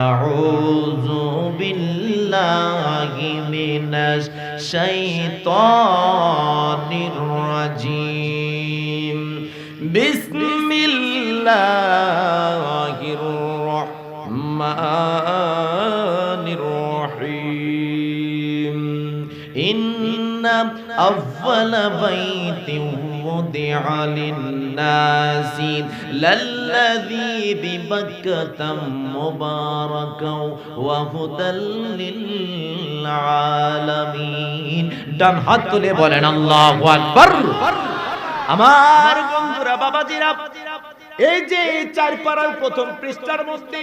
أعوذ بالله من الشيطان الرجيم بسم الله الرحمن الرحيم إن أول بيت وضع للناس للذي ببكة مباركا وهدى للعالمين ডান হাত তুলে বলেন আল্লাহু আকবার। আমার বন্ধুরা, বাবাজিরা, এই যে চার পারার প্রথম পৃষ্ঠার মধ্যে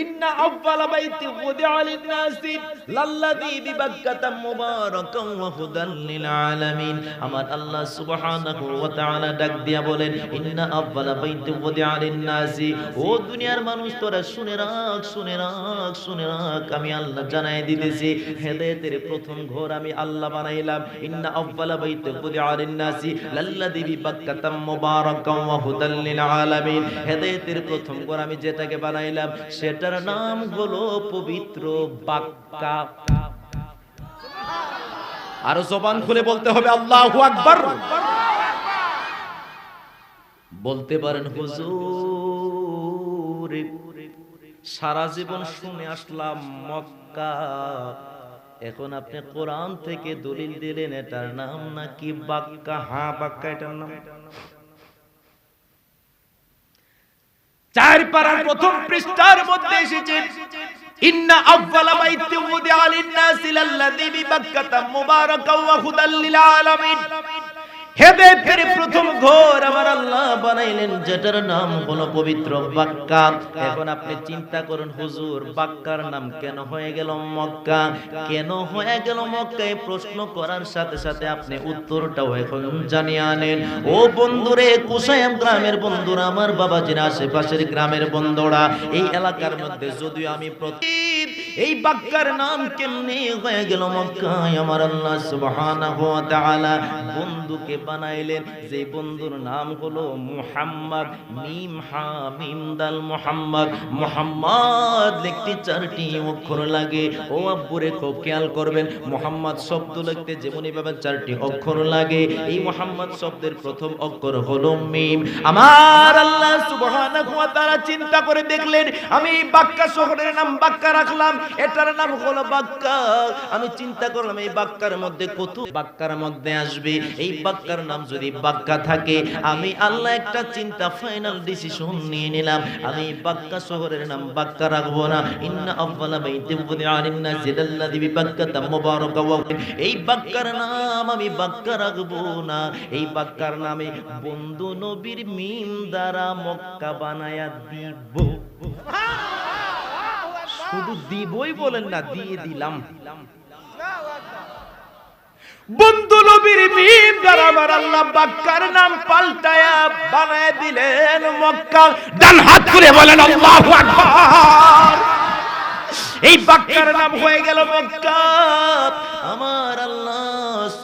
ইন্না আউয়ালা বাইতি উযিআ লিন-নাসি লাল্লাযী বিবাক্কাতা মুবারাকান ওয়া হুদাল লিল আলামিন। আমার আল্লাহ সুবহানাহু ওয়া তাআলা ডাক দিয়া বলেন, ইন্না আউয়ালা বাইতি উযিআ লিন-নাসি, ও দুনিয়ার মানুষ তোরা শুনে রাখ, শুনে রাখ, শুনে রাখ, আমি আল্লাহ জানাই দিতেছি, হেদায়েতের প্রথম ঘর আমি আল্লাহ বানাইলাম। ইন্না আউয়ালা বাইতি উযিআ লিন-নাসি লাল্লাযী বিবাক্কাতা মুবারাকান ওয়া হুদাল লিল আলামিন। হেদায়েতের প্রথম ঘর আমি যেটাকে বানাইলাম সেটার নাম হলো পবিত্র বাক্কা। আরো জবান খুলে বলতে হবে আল্লাহু আকবার। বলতে পারেন হুজুর, সারা জীবন শুনে আসলাম মক্কা, এখন আপনি কোরআন থেকে দলিল দিলেন এটার নাম নাকি বাক্কা। হ্যাঁ, বাক্কা এটার নাম। চার পারার প্রথম পৃষ্ঠার মধ্যে এসেছে, ইন্না আউয়ালা বাইতি উযিআ লিন-নাসি লাল্লাযী বিবাক্কাতা মুবারাকান ওয়া হুদাল লিল আলামিন। হেদায়েতের প্রথম ঘর আমার আল্লাহ বানাইলেন যেটার নাম হলো পবিত্র বাক্কা। এখন আপনি চিন্তা করুন, হুজুর বাক্কার নাম কেন হয়ে গেল মক্কা, কেন হয়ে গেল মক্কা? এই প্রশ্ন করার সাথে সাথে আপনি উত্তরটাও এখন জানিয়ে আনেন। ও বন্ধুরে, কুসাইম গ্রামের বন্ধুরা, আমার বাবাজির আশেপাশের গ্রামের বন্ধুরা, এই এলাকার মধ্যে যদিও আমি এই বাক্কার নাম কেমনে হয়ে গেল মক্কায়, আমার আল্লাহ সুবহানাহু ওয়া তাআলা বন্ধুকে বানাইলেন, যে বন্ধুর নাম হলো মুহাম্মদ। মিম হা মিম দাল মুহাম্মদ। মুহাম্মদ লিখতে চারটি অক্ষর লাগে। ও আব্বুরে খুব খেয়াল করবেন, মুহাম্মদ শব্দ লিখতে যেমনই ভাবে চারটি অক্ষর লাগে, এই মুহাম্মদ শব্দের প্রথম অক্ষর হলো মিম। আমার আল্লাহ সুবহানাহু ওয়া তাআলা চিন্তা করে দেখলেন, আমি বাক্কা শহরের নাম বাক্কা রাখলাম, এটার নাম হলো বাক্কা। আমি চিন্তা করলাম এই বাক্কার মধ্যে কত বাক্কার মধ্যে আসবে, এই বাক্কার নাম যদি বাক্কা থাকে, আমি আল্লাহ একটা চিন্তা ফাইনাল ডিসিশন নিয়ে নিলাম, আমি বাক্কা শহরের নাম বাক্কা রাখবো না। ইন্না আউয়ালা বাইতি উযিআ লিন-নাসি লাল্লাযী বিবাক্কাতা মুবারাকান ওয়া, এই বাক্কার নাম আমি বাক্কা রাখবো না, এই বাক্কার নামে বন্ধু নবীর মিম দ্বারা মক্কা বানায়া দিব। শুধু দিবই বলেন না, দিয়ে দিলাম। বন্ধু নবীর মিম দ্বারা আমার আল্লাহ বাক্কার নাম পাল্টায়া বানায় দিলেন মক্কা। ডান হাত তুলে বলেন আল্লাহু আকবার। এই বাক্কার নাম হয়ে গেল মক্কা। আমার আল্লাহ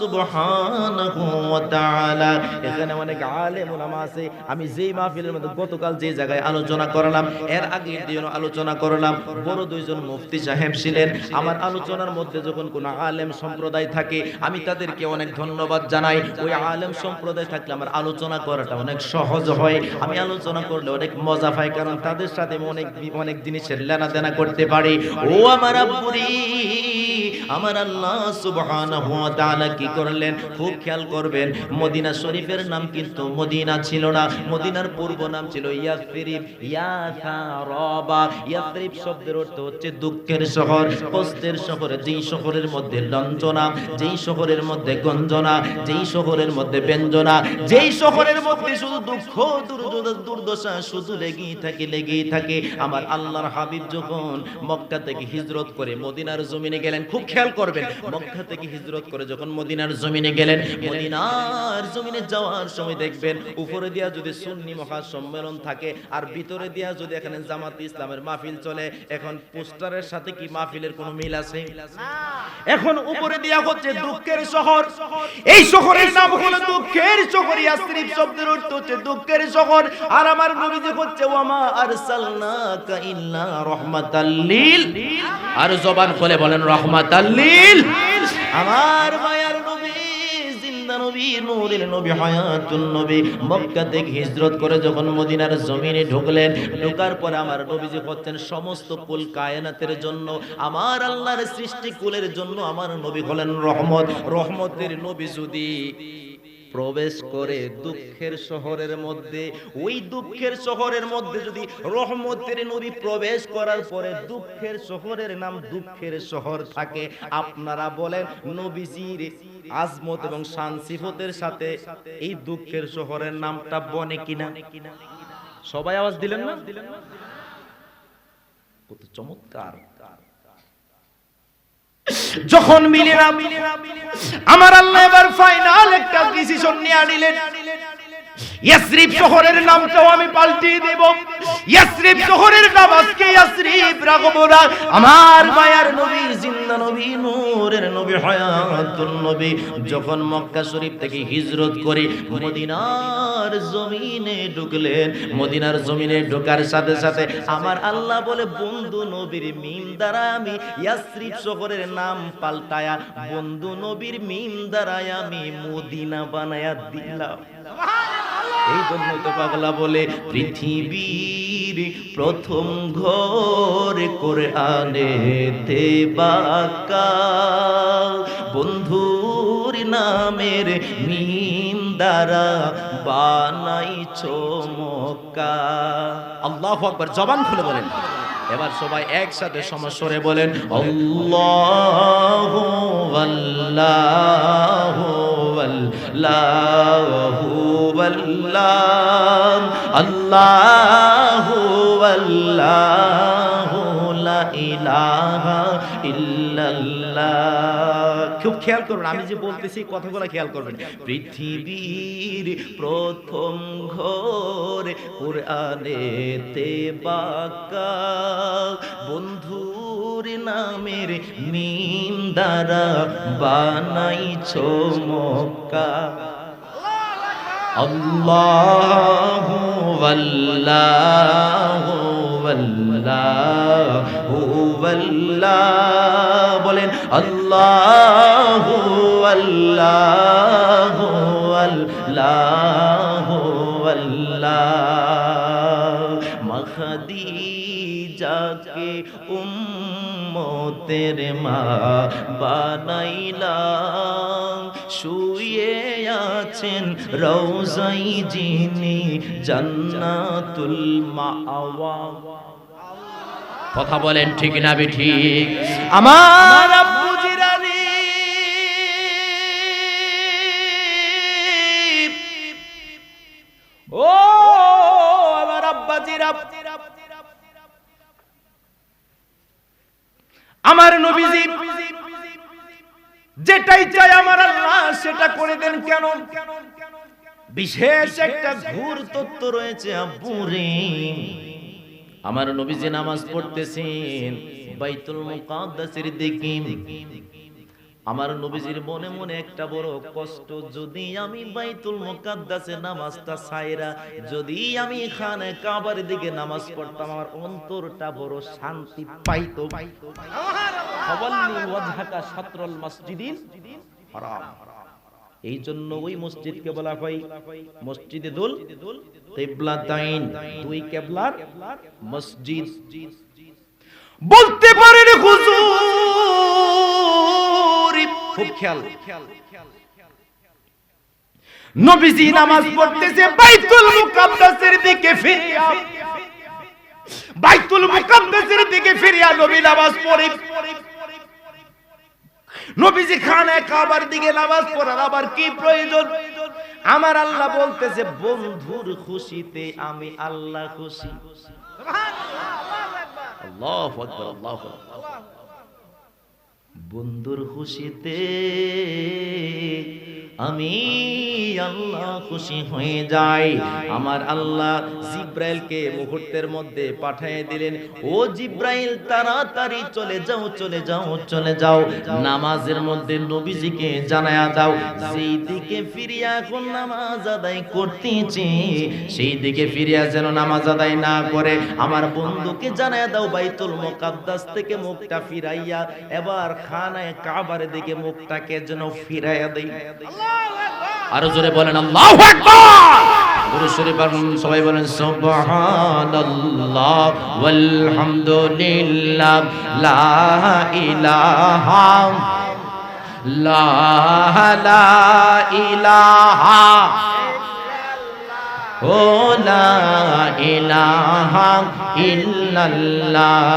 সুবহানাহু ওয়া তাআলা, এখানে অনেক আলেম উলামা আছে, আমি যেই মাহফিলের মধ্যে গতকাল যে জায়গায় আলোচনা করলাম, এর আগের দিনও আলোচনা করলাম, বড় দুইজন মুফতি সাহেব ছিলেন। আমার আলোচনার মধ্যে যখন কোন আলেম সম্প্রদায় থাকে, আমি তাদেরকে অনেক ধন্যবাদ জানাই। ওই আলেম সম্প্রদায় থাকলে আমার আলোচনা করাটা অনেক সহজ হয়, আমি আলোচনা করলে অনেক মজা পাই, কারণ তাদের সাথে অনেক জিনিসের লেনা দেনা করতে পারি। ও আমার আব্বুরি, আমার আল্লাহ সুবহানাহু ওয়া তাআলা কি করলেন খুব খেয়াল করবেন, মদিনা শরীফের নাম কিন্তু মদিনা ছিল না, মদিনার পূর্ব নাম ছিল ইয়াসরিব। ইয়াসারাবা, ইয়াসরিব শব্দের অর্থ হচ্ছে দুঃখের শহর, কষ্টের শহর। যেই শহরের মধ্যে লঞ্জনা, যেই শহরের মধ্যে গঞ্জনা, যেই শহরের মধ্যে ব্যঞ্জনা, যেই শহরের মধ্যে শুধু দুঃখ দুর্দশা শুধু লেগেই থাকে। আমার আল্লাহর হাবিব যখন মক্কা থেকে হিজরত করে মদিনার জমিনে গেলেন, খুব খেয়াল করবেন। মক্কা থেকে হিজরত করে যখন মদিনার জমিনে গেলেন, মদিনার জমিনে যাওয়ার সময় দেখবেন উপরে দিয়া যদি সুন্নি মহাসম্মেলন থাকে আর ভিতরে দিয়া যদি এখানে জামাত ইসলামের মাহফিল চলে, এখন পোস্টারের সাথে কি মাহফিলের কোনো মিল আছে? এখন উপরে দিয়া হচ্ছে দুঃখের শহর, এই শহরের নাম হলো দুঃখের শহর। ইয়াসরিব শব্দের অর্থ হচ্ছে দুঃখের শহর। আর আমার নবীজি হচ্ছে ওয়ামা আরসালনাকা ইল্লা রাহমাতাল লিল, আর জবান খুলে বলেন রাহমাতাল লিল। আমার মায়ার নবী, জিন্দা নবী, নূরের নবী, হায়াতুন নবী মক্কা থেকে হিজরত করে যখন মদিনার জমিনে ঢুকলেন, ঢোকার পরে আমার নবীজি হচ্ছেন সমস্ত কুল কায়নাতের জন্য, আমার আল্লাহর সৃষ্টি কুলের জন্য আমার নবী হলেন রহমত। রহমতের নবী যদি প্রবেশ করে দুঃখের শহরের মধ্যে, ওই দুঃখের শহরের মধ্যে যদি রহমতের নবী প্রবেশ করার পরে দুঃখের শহরের নাম দুঃখের শহর থাকে, আপনারা বলেন নবীজির আজমত এবং শান সিফতের সাথে এই দুঃখের শহরের নামটা বনে কিনা? সবাই আওয়াজ দিলেন না? কত চমৎকার! যখন মিলে না, আমার আল্লাহ এবার ফাইনাল একটা ডিসিশন নিয়ে নিলেন, ইয়াসরিব শহরের নামটাও আমি পাল্টিয়ে দেব। ইয়াসরিব শহরের নাম আজকে ইয়াসরিব রাখবো না। আমার মায়ার নবী, জিন্দা নবী, নূরের নবী, হায়াতুন নবী যখন মক্কা শরীফ থেকে হিজরত করে মদিনার জমিনে ঢুকলেন, মদিনার জমিনে ঢোকার সাথে সাথে আমার আল্লাহ বলে বন্ধু নবীর মিম দ্বারা আমি ইয়াসরিব শহরের নাম পাল্টায়া বন্ধু নবীর মিম দ্বারা আমি মদিনা বানায়া দিলাম। এই জন্য তো পাগলা বলে পৃথিবীর প্রথম ঘর কোরআনেতে বাঁকা, বন্ধুর নামের মিম দ্বারা বানাইছো মক্কা। আল্লাহু আকবার! জবান খুলে বলেন। এবার সবাই একসাথে সমস্বরে বলেন আল্লাহু আল্লাহু আল্লাহু আল্লাহ, আল্লাহু আল্লাহু লা ইলাহা ইল্লাল্লাহ। খুব খেয়াল করুন, আমি যে বলতেছি কথাগুলো খেয়াল করবেন। পৃথিবীর প্রথম ঘর কোরআনেতে বাঁকা, বন্ধুর নামের মিম দ্বারা বানাইছো মক্কা। আল্লাহু আল্লাহু আল্লাহু আল্লাহ, বলেন আল্লাহু আল্লাহু আল্লাহু আল্লাহ। খাদিজাকে উম্মতের মা বানাইলাম, শুয়ে আছেন রওজাই যিনি জান্নাতুল মাওয়া। কথা বলেন ঠিক না ঠিক? আমার আব্বু জিরানি ও আমার আব্বা জিরা, আমার নবীজি যেটাই চাই আমার আল্লাহ সেটা করে দেন। কেন? বিশেষ একটা ঘুর তত্ত্ব রয়েছে আব্বুরে। আমার নবীজি নামাজ পড়তেছেন বাইতুল মুকাদ্দাসের দিকে। আমার নবীজির মনে মনে একটা বড় কষ্ট, যদি আমি বাইতুল মুকাদ্দাসে নামাজটা ছাইরা যদি আমি খানে কাবার দিকে নামাজ পড়তাম, আমার অন্তরটা বড় শান্তি পাইতো। সুবহানাল্লাহ। ওয়াজহাকা শাতরুল মসজিদিল হারাম। এই জন্য ওই মসজিদকে বলা হয় মসজিদে দুল কিবলাতাইন, দুই কিবলার মসজিদ। বলতে পারেন হুজুর, খুব খেয়াল, নবীজি নামাজ পড়তেছে বাইতুল মুকাদ্দাসের দিকে ফিরিয়া, বাইতুল মুকাদ্দাসের দিকে ফিরিয়া নবী নামাজ পড়ে। নবীজি খানে কাবার দিকে নামাজ পড়ার আবার কি প্রয়োজন? আমার আল্লাহ বলতেছে বন্ধুর খুশিতে আমি আল্লাহ খুশি। সুবহানাল্লাহ, আল্লাহু আকবার, আল্লাহু আকবার। বন্ধুর খুশিতে আমি আল্লাহ খুশি হয়ে যাই। আমার আল্লাহ জিব্রাইলকে মুহূর্তের মধ্যে পাঠিয়ে দিলেন, ও জিব্রাইল তাড়াতাড়ি চলে যাও, চলে যাও, চলে যাও, নামাজের মধ্যে নবীজিকে জানায়া দাও যেই দিকে ফিরিয়া এখন নামাজ আদায় করতেছে সেই দিকে ফিরিয়া যেন নামাজ আদায় না করে। আমার বন্ধুকে জানায়া দাও বাইতুল মুকাদ্দাস থেকে মুখটা ফিরাইয়া এবার খানায়ে কাবার দিকে মুখটাকে যেন ফিরাইয়া দেই। আরো জোরে বলেন আল্লাহু আকবার। দুরূদ শরীফ সবাই বলেন সুবহানাল্লাহ ওয়ালহামদুলিল্লাহ লা ইলাহা লা ইলাহা ও লা ইলাহা ইল্লাল্লাহ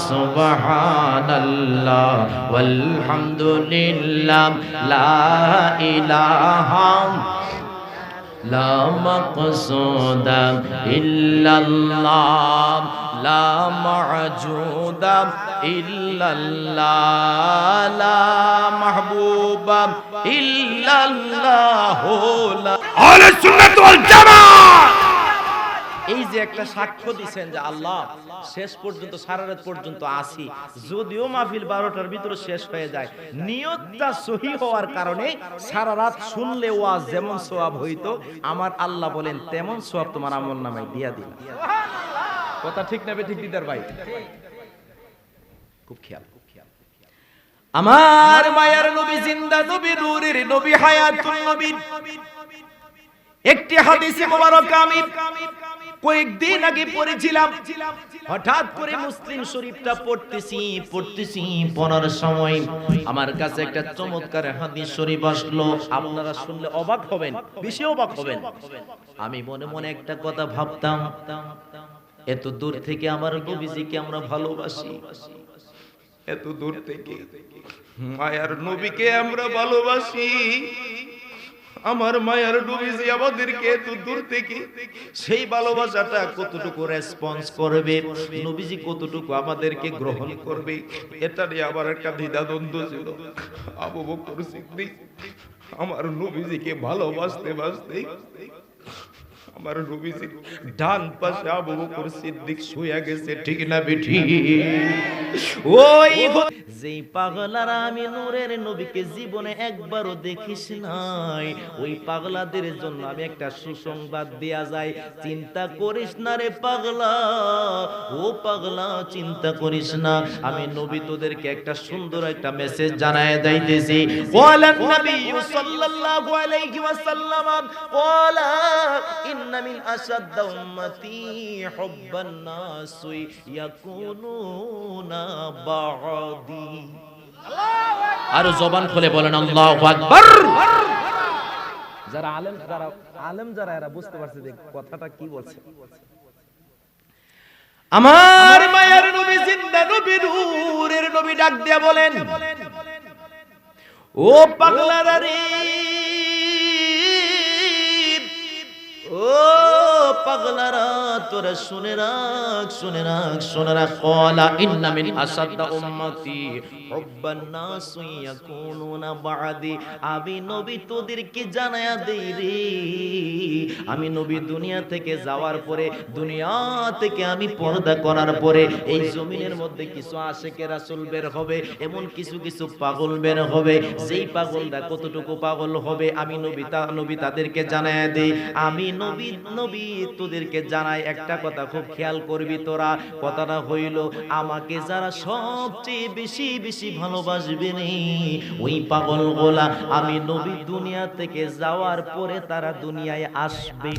সুবহানাল্লাহ ওয়ালহামদুলিল্লাহ লা ইলাহা লা মাকসুদা ইল্লাল্লাহ লা মা'জুদা ইল্লাল্লাহ লা মাহবুবা ইল্লাল্লাহ আহলে সুন্নাত ওয়াল জামাত। এই যে একটা সাক্ষ্য দিবেন যে আল্লাহ শেষ পর্যন্ত সারা রাত পর্যন্ত আসি, যদিও মাহফিল 12টার ভিতরে শেষ হয়ে যায়, নিয়তটা সহি হওয়ার কারণে সারা রাত শুনলে ওয়াজ যেমন সওয়াব হইতো আমার আল্লাহ বলেন তেমন সওয়াব তোমার আমলনামায় দিয়া দিন। সুবহানাল্লাহ। কথা ঠিক না ঠিক দিদার ভাই? খুব খেয়াল। আমার মায়ার নবী জিন্দা নবী, নূরের নবী, হায়াতুন নবী। একটি হাদিসে মোবারক আমি কয়েকদিন আগে পড়েছিলাম, হঠাৎ করে মুসলিম শরীফটা পড়তেছি পড়ার সময় আমার কাছে একটা চমৎকার হাদিস শরীফ আসলো। আপনারা শুনলে অবাক হবেন, বেশি অবাক হবেন। আমি মনে মনে একটা কথা ভাবতাম, এত দূর থেকে আমার নবীজিকে আমরা ভালোবাসি, এত দূর থেকে মায়ার নবীকে আমরা ভালোবাসি, আমার মায়ার নবীজি আমাদেরকে এত দূর থেকে সেই ভালোবাসাটা কতটুকু রেসপন্স করবে, নবীজি কতটুকু আমাদেরকে গ্রহণ করবে, এটা নিয়ে আবার একটা দ্বিধাদ্বন্দ্ব ছিল। আবু বকর সিদ্দিক আমার নবীজিকে ভালোবাসতে বাসতে আমার নবীজি ডান পাশে আবু বকর সিদ্দিক শুয়ে গেছে, ঠিক না বেঠি? ওই যেই পাগলারা আমি নূরের নবীকে জীবনে একবারও দেখিস নাই, ওই পাগলাদের জন্য আমি একটা সুসংবাদ দেয়া যায়। চিন্তা করিস না রে পাগলা, ও পাগলা চিন্তা করিস না, আমি নবী তোদেরকে একটা সুন্দর একটা মেসেজ জানায় যাইতেছি। ওয়ালান নবী সাল্লাল্লাহু আলাইহি ওয়াসাল্লাম ওয়ালা ইন্না মিন আশাদ্দ উম্মতি হুব্বান নাস ইয়াকুনুনা বা'দি। আর জবান খুলে বলেন আল্লাহু আকবার। যারা আলেম যারা এরা বুঝতে পারছে যে কথাটা কি বলছে। আমার মায়ের নবী জিন্দা নবী, নূরের নবী ডাক দিয়া বলেন, ও পাগলারা রে, ও পাগলারা তোরা শুনে রাখ, শুনে রাখ, শুনে রাখ। ক্বালা ইন্না মিন আশাদ্দা উম্মতি হুব্বান নাস ইয়াকুনুনা বা'দি। আমি নবী তোদেরকে জানায়া দেই রে, আমি নবী দুনিয়া থেকে যাওয়ার পরে, দুনিয়া থেকে আমি পর্দা করার পরে এই জমিনের মধ্যে কিছু আশিকে রাসূল বের হবে, এমন কিছু কিছু পাগল বের হবে। যেই পাগলরা কতটুকু পাগল হবে আমি নবী তাদেরকে জানায়া দেই। আমি নবী তোদেরকে জানাই একটা কথা, খুব খেয়াল করবি তোরা। কথাটা হইল, আমাকে যারা সবচেয়ে বেশি বেশি ভালোবাসবে নি ওই পাগল গোলা আমি নবী দুনিয়া থেকে যাওয়ার পরে তারা দুনিয়ায় আসবে।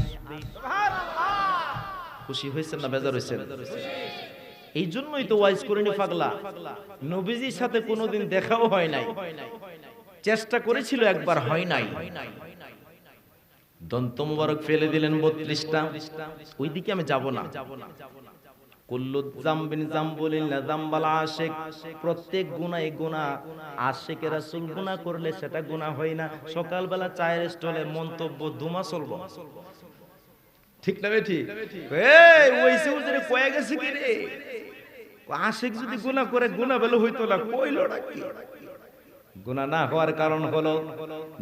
খুশি হয়েছেন না বেজার হয়েছেন? এই জন্যই তো ওয়াইজ করিনি পাগলা, নবীজির সাথে কোনোদিন দেখাও হয় নাই, চেষ্টা করেছিল একবার, হয় নাই। দন্ত মুবারক ফেলে দিলেন 32টা। ওইদিকে আমি যাব না। কুল্লু যামবিন যামবুলিল্লাহ যামবাল আশিক, প্রত্যেক গুনাহ গুনাহ। আশিকে রাসূল গুনাহ করলে সেটা গুনাহ হয় না। সকালবেলা চায়ের স্টলে মন্তব্য ধুমা চলবো, ঠিক না বেঠি? এই ওই সুরজরে কয়ে গেছে কি রে? আশিক যদি গুনাহ করে গুনাহ বলে হইতো না, কইলোটা কি? গুনাহ না হওয়ার কারণ হলো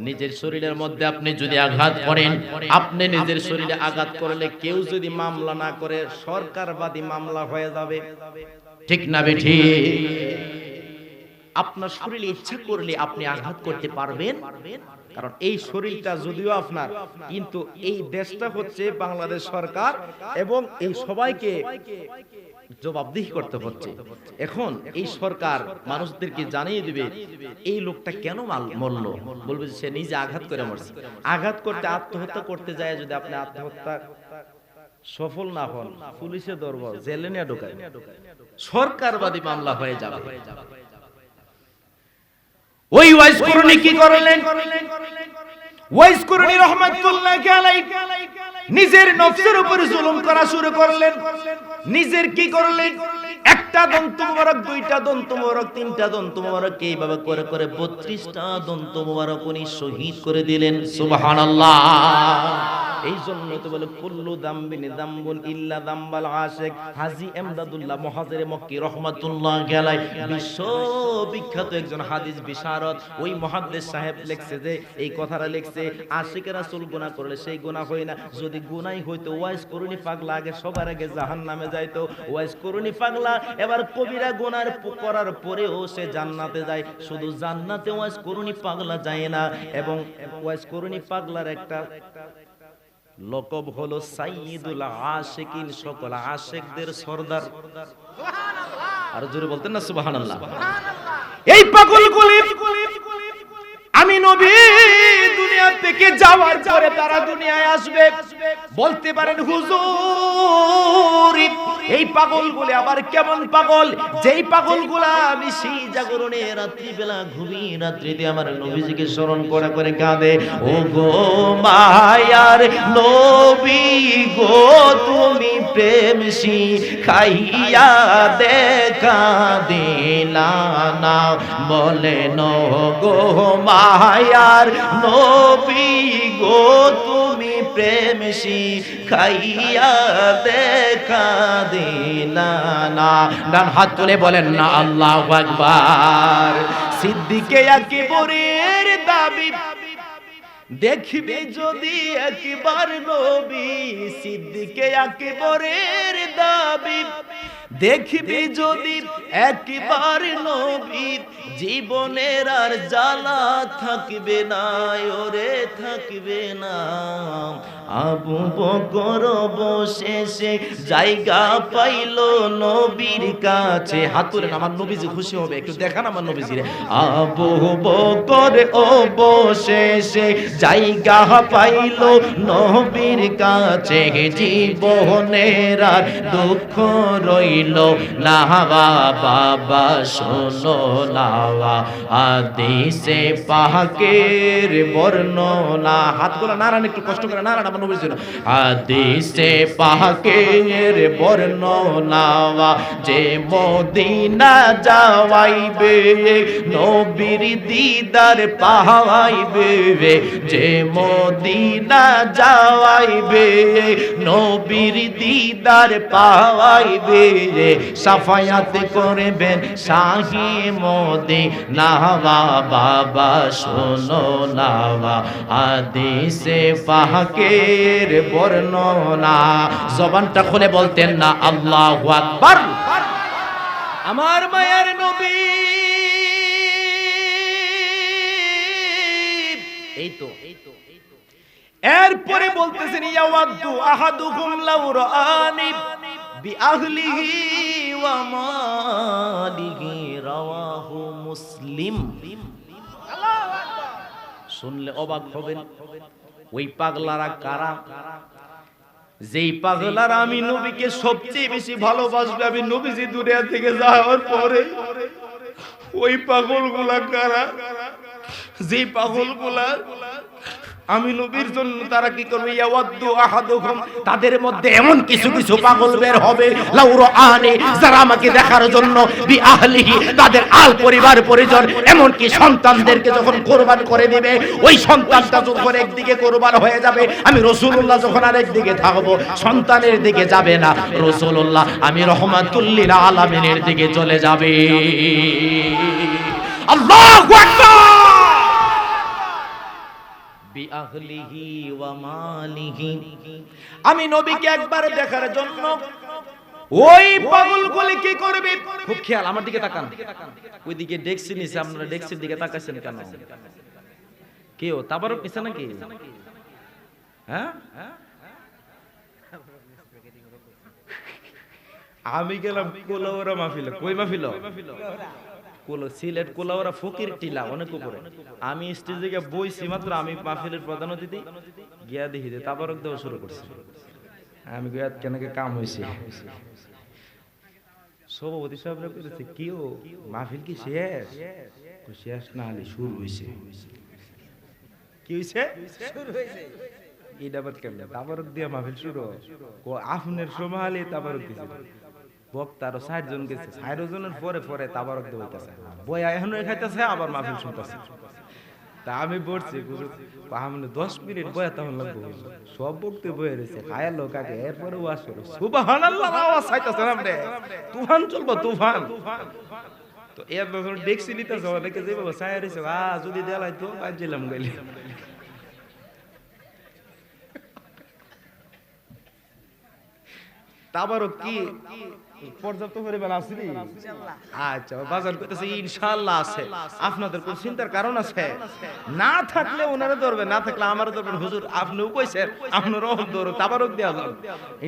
নিজের শরীরের মধ্যে আপনি যদি আঘাত করেন, আপনি নিজের শরীরে আঘাত করলে কেউ যদি মামলা না করে সরকারবাদী মামলা হয়ে যাবে, ঠিক না বেঠি? আপনার শরীরে ইচ্ছা করলে আপনি আঘাত করতে পারবেন, কারণ এই শরীরটা যদিও আপনার, কিন্তু এই দেশটা হচ্ছে বাংলাদেশ সরকার এবং এই সবাইকে জবাবদিহি করতে হচ্ছে। এখন এই সরকার মানুষদেরকে জানিয়ে দিবে এই লোকটা কেন মরল, বলবে যে সে নিজে আঘাত করে মরছে। আঘাত করতে আত্মহত্যা করতে যায়, যদি আপনি আত্মহত্যা সফল না হন, পুলিশে ধরব, জেলে নিয়ে ঢোকায়, সরকারবাদী মামলা হয়ে যাবে। ওই ওয়াইস করুনি কি করলেন? ওয়াইস করুনি রাহমাতুল্লাহি আলাইহি নিজের নফসের উপর জুলুম করা শুরু করলেন। নিজের কি করলেন? একটা দন্ত মোবারক, দুইটা দন্ত মোবারক, তিনটা দন্ত মোবারক, এইভাবে করে করে 32টা দন্ত মোবারক উনি শহীদ করে দিলেন। সুবহানাল্লাহ। এই জন্য তো বলে কুল্লু দামবিন দামবুন ইল্লা দামবাল আশিক। হাজী এমদাদুল্লাহ মুহাজিরে মক্কি রাহমাতুল্লাহি আলাইহি বিশ্ব বিখ্যাত একজন হাদিস বিশারদ, ওই মুহাদ্দিস সাহেব লিখছে যে এই কথাটা লিখছে, আশিকের রাসূল গুনাহ করলে সেই গুনাহ হয় না, যদি গুনাহ হইতো ওয়াইস করুনি পাগলা আগে সবার আগে জাহান্নামে যাইতো। ওয়াইস করুনি পাগলা এবার কবিরা গুনাহ করার পরেও সে জান্নাতে যায়, শুধু জান্নাতে ওয়াইস করুনি পাগলা যায় না। এবং ওয়াইস করুনি পাগলার একটা লকব হলো সাইয়্যিদুল আশিকিন, সকল আশিকদের সরদার। সুবহানাল্লাহ। আর জোরে বলতেন না সুবহানাল্লাহ। এই পাগলগুলি আমি নবী দুনিয়া থেকে যাওয়ার পরে তারা দুনিয়ায় আসবে, বলতে পারেন হুজুর এই পাগলগুলি আবার কেমন পাগল? যেই পাগলগুলা আমি সেই জাগরণে রাত্রিবেলা ঘুমি, রাত্রিতে আমার নবীজিকে স্মরণ করে করে কাঁদে। ও গো মায়ার নবী গো, তুমি প্রেম শিখাইয়া দেখা দিলা না, বলেন গো মায়ার নবী গো, তুমি প্রেম শিখাইয়া দেখা দিলা না। ডান হাত তুলে বলেন না আল্লাহু আকবার। সিদ্দিকে আকবরের দাবি দেখবি যদি একবার নবী, সিদ্দিকে আকবরের দাবি দেখবি যদি একবার নবী, জীবনের আর জ্বালা থাকবে না, ওরে থাকবে না। আবু বকর বসে জায়গা পাইলো নবীর কাছে। হাত তুলেন, আমার নবীজি খুশি হবে, একটু দেখান আমার নবীজিরে। আবু বকর ও বসে জায়গা পাইলো নবীর কাছে, জীবনের আর দুঃখ রইল না। বাবা শোনো লাওয়া হাদিসে পাকের বর্ণনা। হাতগুলো নারায়ণ একটু কষ্ট করে নারায়ণ আমার নবীর জন্য। হাদিসে পাকের বর্ণনা, যে মদিনা যাওয়াইবে নবীর দিদার পাওয়াইবে, যে মদিনা যাওয়াইবে নবীর দিদার পাওয়াইবে, সাফায়াত করবেন শাহি মদিনা। বাবা শোনো না হাদিসে পাকের বর্ণনা। জবানটা খুলে বলতেন না আল্লাহু আকবার। আমার মায়ের নবী, এই তো এরপরে বলতেছেন ইয়াওয়াদু আহাদুকুম লাউ রাআনি বিআহলিহি ওয়া মালিহি, রাওয়াহু মুসলিম। আল্লাহু আকবার। শুনলে অবাক হবেন, ওই পাগলারা কারা? যেই পাগলারা আমি নবীকে সবচেয়ে বেশি ভালোবাসবে আমি নবীজি দুনিয়া থেকে যাওয়ার পরে, ওই পাগলগুলা কারা? যেই পাগলগুলা আমি নবীর জন্য তারা কি করবে ইয়াওয়াদ্দু আহাদুকুম তাদের মধ্যে এমন কিছু কিছু পাগল বের হবে লাউরা আনি যারা আমাকে দেখার জন্য বি আহলিহি তাদের আল পরিবার পরিজন এমন কি সন্তানদেরকে যখন কুরবান করে দিবে ওই সন্তানটা যখন একদিকে কুরবান হয়ে যাবে আমি রাসূলুল্লাহ যখন আরেকদিকে থাকব সন্তানের দিকে যাবে না রাসূলুল্লাহ আমি রহমাতুল লিল আলামিনের দিকে চলে যাবে আল্লাহু আকবার বিআহলিহি ওয়া মালিহি আমি নবীকে একবার দেখার জন্য ওই পাগলগুলি কি করবে খুব খেয়াল আমার দিকে তাকান ওইদিকে ডেক্সি নিচে আপনারা ডেক্সির দিকে তাকাচ্ছেন কেন কেউ তাবারক নিছে নাকি হ্যাঁ আমি গেলাম কোলাউড়া মাহফিলে কই মাহফিল সিলেট কোলাউড়া ফকির টিলা অনেক উপরে আমি স্টেজে গিয়ে বইছি মাত্র আমি মাহফিলের প্রধান অতিথি গিয়া দেখি তাবারক দেওয়া শুরু করছি আমি গিয়া কেনাকে কাম হয়েছে সভাপতি সাহেবরা কইতেছে কিও মাহফিল কি শেষ শেষ না হলে শুরু হয়েছে কি হয়েছে শুরু হয়েছে এটা আবার কেমন তাবারক দিয়া মাহফিল শুরু আপনার সময় হলে তাবারক দিছে বক্তার 60 জন গেছে 60 জনের পরে পরে তাবারক দেওয়া হইতাছে বয়া এখনো খাইতেছে আবার মাহফিল শুনতেছে তা আমি বলছি আমি 10 মিনিট বয়া তখন লাগবে সব বক্তে বয়ে রয়েছে খায়া লোক আগে এরপরে ওয়াজ করো সুবহানাল্লাহ আওয়াজ আইতাছে নামে তুফান চলবো তুফান তো এর যখন দেখছি নিতেছে অনেকে যে বাবা ছায়া রয়েছে যদি দেলাই তো বাজিলাম গেলে তাবারক কি পর্যাপ্ত পরিমাণ আছে ইনশাআল্লাহ আচ্ছা বাজার করতেছে ইনশাআল্লাহ আছে আপনাদের কোন চিন্তার কারণ আছে না থাকলে ওনারে ধরবে না থাকলে আমারে ধরবেন হুজুর আপনিও কইছেন আপনারও ধরো তাবারক দেয়া যাবে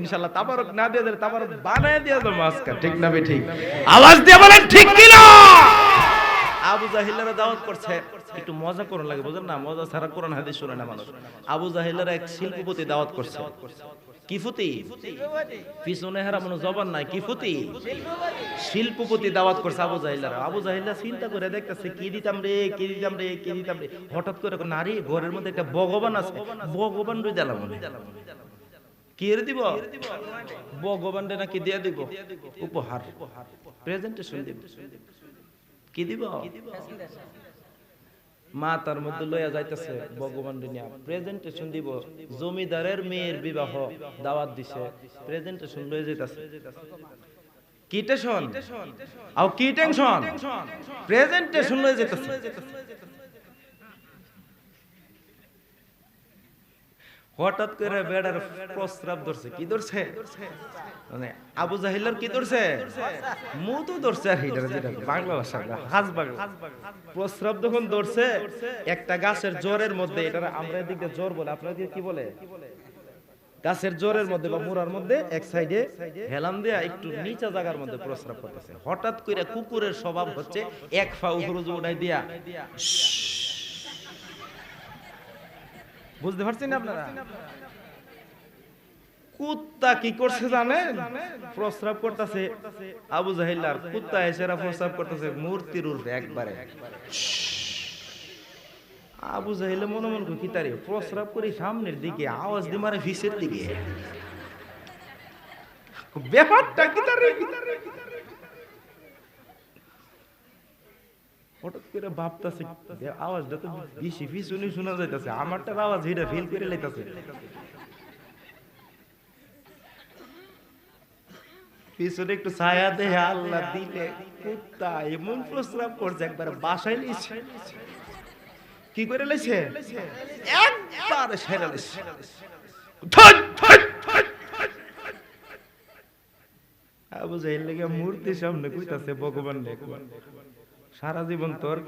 ইনশাআল্লাহ তাবারক না দিয়ে দিলে তাবারক বানায় দেয়া যাবে আজকে ঠিক না ঠিক আওয়াজ দিয়ে বলেন ঠিক কি না আবু জাহিলেরা দাওয়াত করছে একটু মজা করুন লাগে বুঝেন না মজা ছাড়া কোরআন হাদিস শুনে না মানুষ আবু জাহিলেরা এক শিল্পপতি দাওয়াত করছে কি ফুতি পিছনে হেরা মনে জবান নাই কি ফুতি শিল্পপতি দাওয়াত করছে আবু জাহিলরা চিন্তা করে দেখতেছে কি দিতাম রে হঠাৎ করে নারী ঘরের মধ্যে একটা ভগবান আছে ভগবান রই দিলাম কি এর দিব ভগবান রে নাকি দিয়ে দিব উপহার প্রেজেন্টেশন দিব কি দিব মা তার মধ্যে লইয়া যাইতেছে ভগবান দুনিয়া প্রেজেন্টেশন দিব জমিদারের মেয়ের বিবাহ দাওয়াত দিছে প্রেজেন্টেশন লইয়া যাইতেছে কি টেনশন আর কি টেনশন প্রেজেন্টেশন লইয়া যাইতেছে হঠাৎ করে বেড়ার প্রস্রাব ধরছে কি ধরছে মানে আবু জাহিলের কি ধরছে মুতো ধরছে আর এটা বাংলা ভাষা হাজ বাংলা প্রস্রাব যখন ধরছে একটা গাছের জোরের মধ্যে এটা আমরা এদিকে জোর বলে আপনারা কি বলে গাছের জোরের মধ্যে বা মুড়ার মধ্যে এক সাইডে হেলান দেয়া একটু নিচা জায়গার মধ্যে প্রস্রাব করতেছে হঠাৎ করে কুকুরের স্বভাব হচ্ছে এক পা উপরে উঠাই দিয়া বুঝতে পারছেন আপনারা কুত্তা কি করছে জানেন প্রস্রাব করতেছে আবু জাহিলার কুত্তা এসেরা প্রস্রাব করতেছে মূর্তির উপরে একবারে আবু জাহিল মনে মনে কি তারে প্রস্রাব করে সামনের দিকে আওয়াজ দিয়ে মারে ফিসের দিকে ব্যাপারটা কি তারে হঠাৎ করে ভাবতেছে আওয়াজটা তো বেশি পিছনে শোনা যাইতেছে আমারটার আওয়াজ এটা ফিল করে লাইতেছে পিছনে একটু ছায়া দেহে আল্লাহ দিলে কুত্তা এমন প্রস্রাব করছে একবার বাসায় নিয়েছে কি করে লাইছে একবার সেরা লাইছে আবু জাহিল লাগা মূর্তির সামনে কইতাছে ভগবান সারা জীবন তোর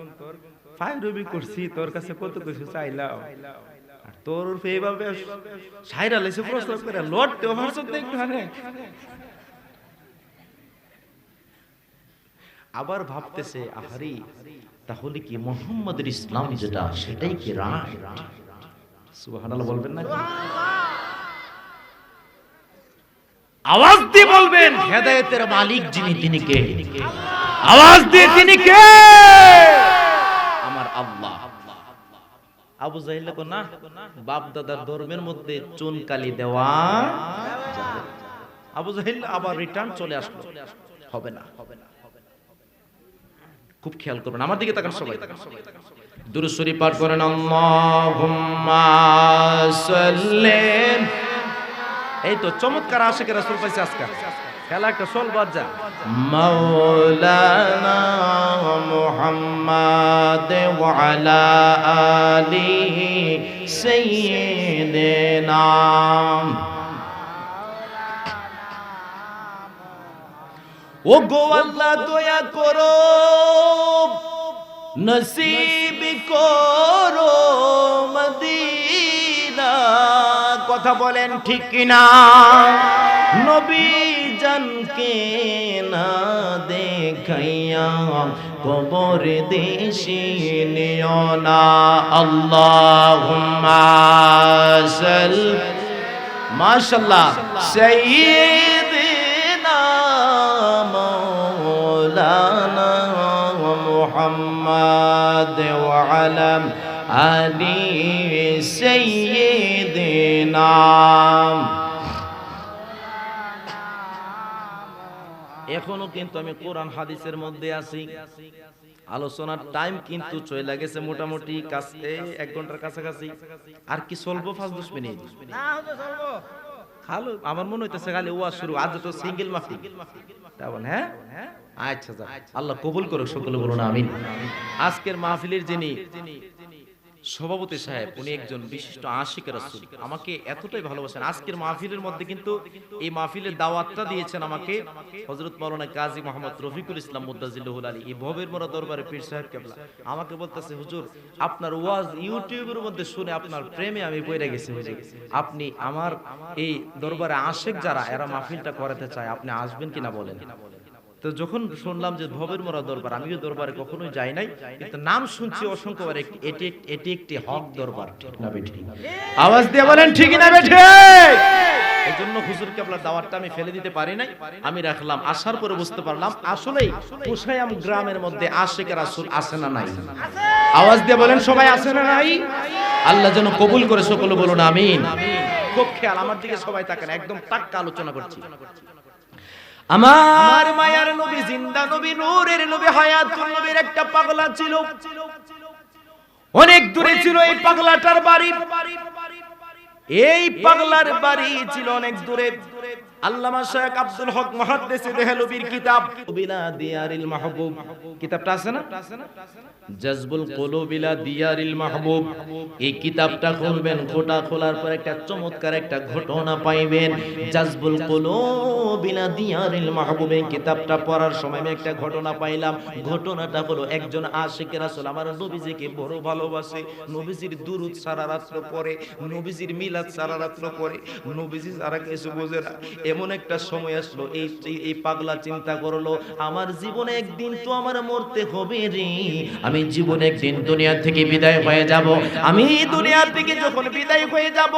ফাইরবি করছি তোর কাছে কত কিছু চাইলাম আর তোর এইভাবে সাইরা লাইছে প্রস্তাব করে লড়তে ভারসত একটু হারে আবার ভাবতেছে আহারি তাহলে কি মুহাম্মদের ইসলাম যেটা সেটাই কি রাইট সুবহানাল্লাহ বলবেন না আওয়াজ দিয়ে বলবেন হেদায়েতের মালিক যিনি তিনি কে আওয়াজ দিয়ে তিনি কে আমার আল্লাহ আবু জাহেল কো না, বাপ দাদার ধর্মের মধ্যে চুন কালি দেওয়া যাবে। আবু জাহেল আবার রিটার্ন চলে আসলো, হবে না। খুব খেয়াল করবেন, আমার দিকে তাকান সবাই, দুরূদ শরীফ পাঠ করেন। আল্লাহুম্মা সাল্লি, এই তো চমৎকার আশিক রাসূল পাইছে আজকে, খেলা একটা সোল বাজা। মাওলানা মুহাম্মাদ ওয়া আলা আলিহি সাইয়্যিদিনা। ও গো আল্লাহ দয়া করো, নসিব করো মদিনা। কথা বলেন ঠিক কিনা? নবী জানকে না দেখাইয়া কবর দেশে নিও না। আল্লাহুম্মা সাল্লি, মাশাআল্লাহ, সাইয়্যিদিনা মাওলানা মুহাম্মাদ ওয়া আলা আলি সাইয়্যিদিনা। এখনো কিন্তু আমি কোরআন হাদিসের মধ্যে আছি, আলোচনার টাইম কিন্তু চলে গেছে মোটামুটি কাছে 1 ঘন্টার কাছাকাছি। আর কি চলবো 5-10 মিনিট না হতে চলবো। খালো আমার মনে হইতেছে খালি ওয়াজ শুরু, আজ তো সিঙ্গেল মাহফিল তাও না। হ্যাঁ আচ্ছা যা, আল্লাহ কবুল করুক, সকলে বলুন আমিন। আজকের মাহফিলের যিনি সভাপতি সাহেব, উনি একজন বিশিষ্ট আশিক রাসূল, আমাকে এতটাই ভালোবাসেন। আজকের মাহফিলের মধ্যে কিন্তু এই মাহফিলের দাওয়াতটা দিয়েছেন আমাকে হযরত মাওলানা কাজী মোহাম্মদ রফিকুল ইসলাম মুদ্দাজিল্লাহুল আলী, এই ভবের মোরা দরবারে পীর সাহেব কেবলা। আমাকে বলতেছে, হুজুর আপনার ওয়াজ ইউটিউবের মধ্যে শুনে আপনার প্রেমে আমি পড়ে গেছি হুজুর, আপনি আমার এই দরবারে আশিক যারা এরা মাহফিলটা করাতে চায়, আপনি আসবেন কিনা বলেন। তো যখন শুনলাম যে ভবের মোরা দরবার, আমিও দরবারে কখনোই যাই নাই, কিন্তু নাম শুনছি অসংখ্যবার। এটি একটি হক দরবার, ঠিক না বেঠি? আওয়াজ দিয়ে বলেন ঠিক না বেঠি? এজন্য হুজুর কেবলার দাওয়াতটা আমি ফেলে দিতে পারি নাই, আমি রাখলাম। আসার পরে বুঝতে পারলাম আসলেই কুশায়াম গ্রামের মধ্যে আশিক রাসূল আছে না নাই? আওয়াজ দিয়ে বলেন সবাই আছে না নাই? আল্লাহ যেন কবুল করে, সকলে বলুন আমিন। খুব খেয়াল, আমার দিকে সবাই তাকান, একদম টাক্কা আলোচনা করছি। আমার মায়ার নবী, জিন্দা নবী, নূরের নবী, হায়াতুল নবীর একটা পাগলা ছিল, অনেক দূরে ছিল এই পাগলাটার বাড়ি। এই পাগলার বাড়ি ছিল অনেক দূরে। আল্লামা শেখ আব্দুল হক মুহাদ্দিস দেহলভির কিতাব বিলা দিয়ারিল মাহবুব, কিতাবটা আছে না, জাযবুল কুলুব বিলা দিয়ারিল মাহবুব, এই কিতাবটা খুলবেন, খোটা খোলার পর একটা চমৎকার একটা ঘটনা পাইবেন। জাযবুল কুলুব বিলা দিয়ারিল মাহবুব, এই কিতাবটা পড়ার সময় আমি একটা ঘটনা পাইলাম। ঘটনাটা হলো একজন আশিক রাসূল আমার নবীজিকে বড় ভালোবাসে, নবীজির দুরূদ সারা রাত্র পড়ে, নবীজির মিলাদ সারা রাত্র পড়ে, নবীজি সারা কিছু বোঝে না। এমন একটা সময় আসলো, এই পাগলা চিন্তা করলো, আমার জীবনে একদিন তো আমার মরতে হবে রে, আমি জীবনে একদিন দুনিয়া থেকে বিদায় হয়ে যাব। আমি দুনিয়া থেকে যখন বিদায় হয়ে যাব,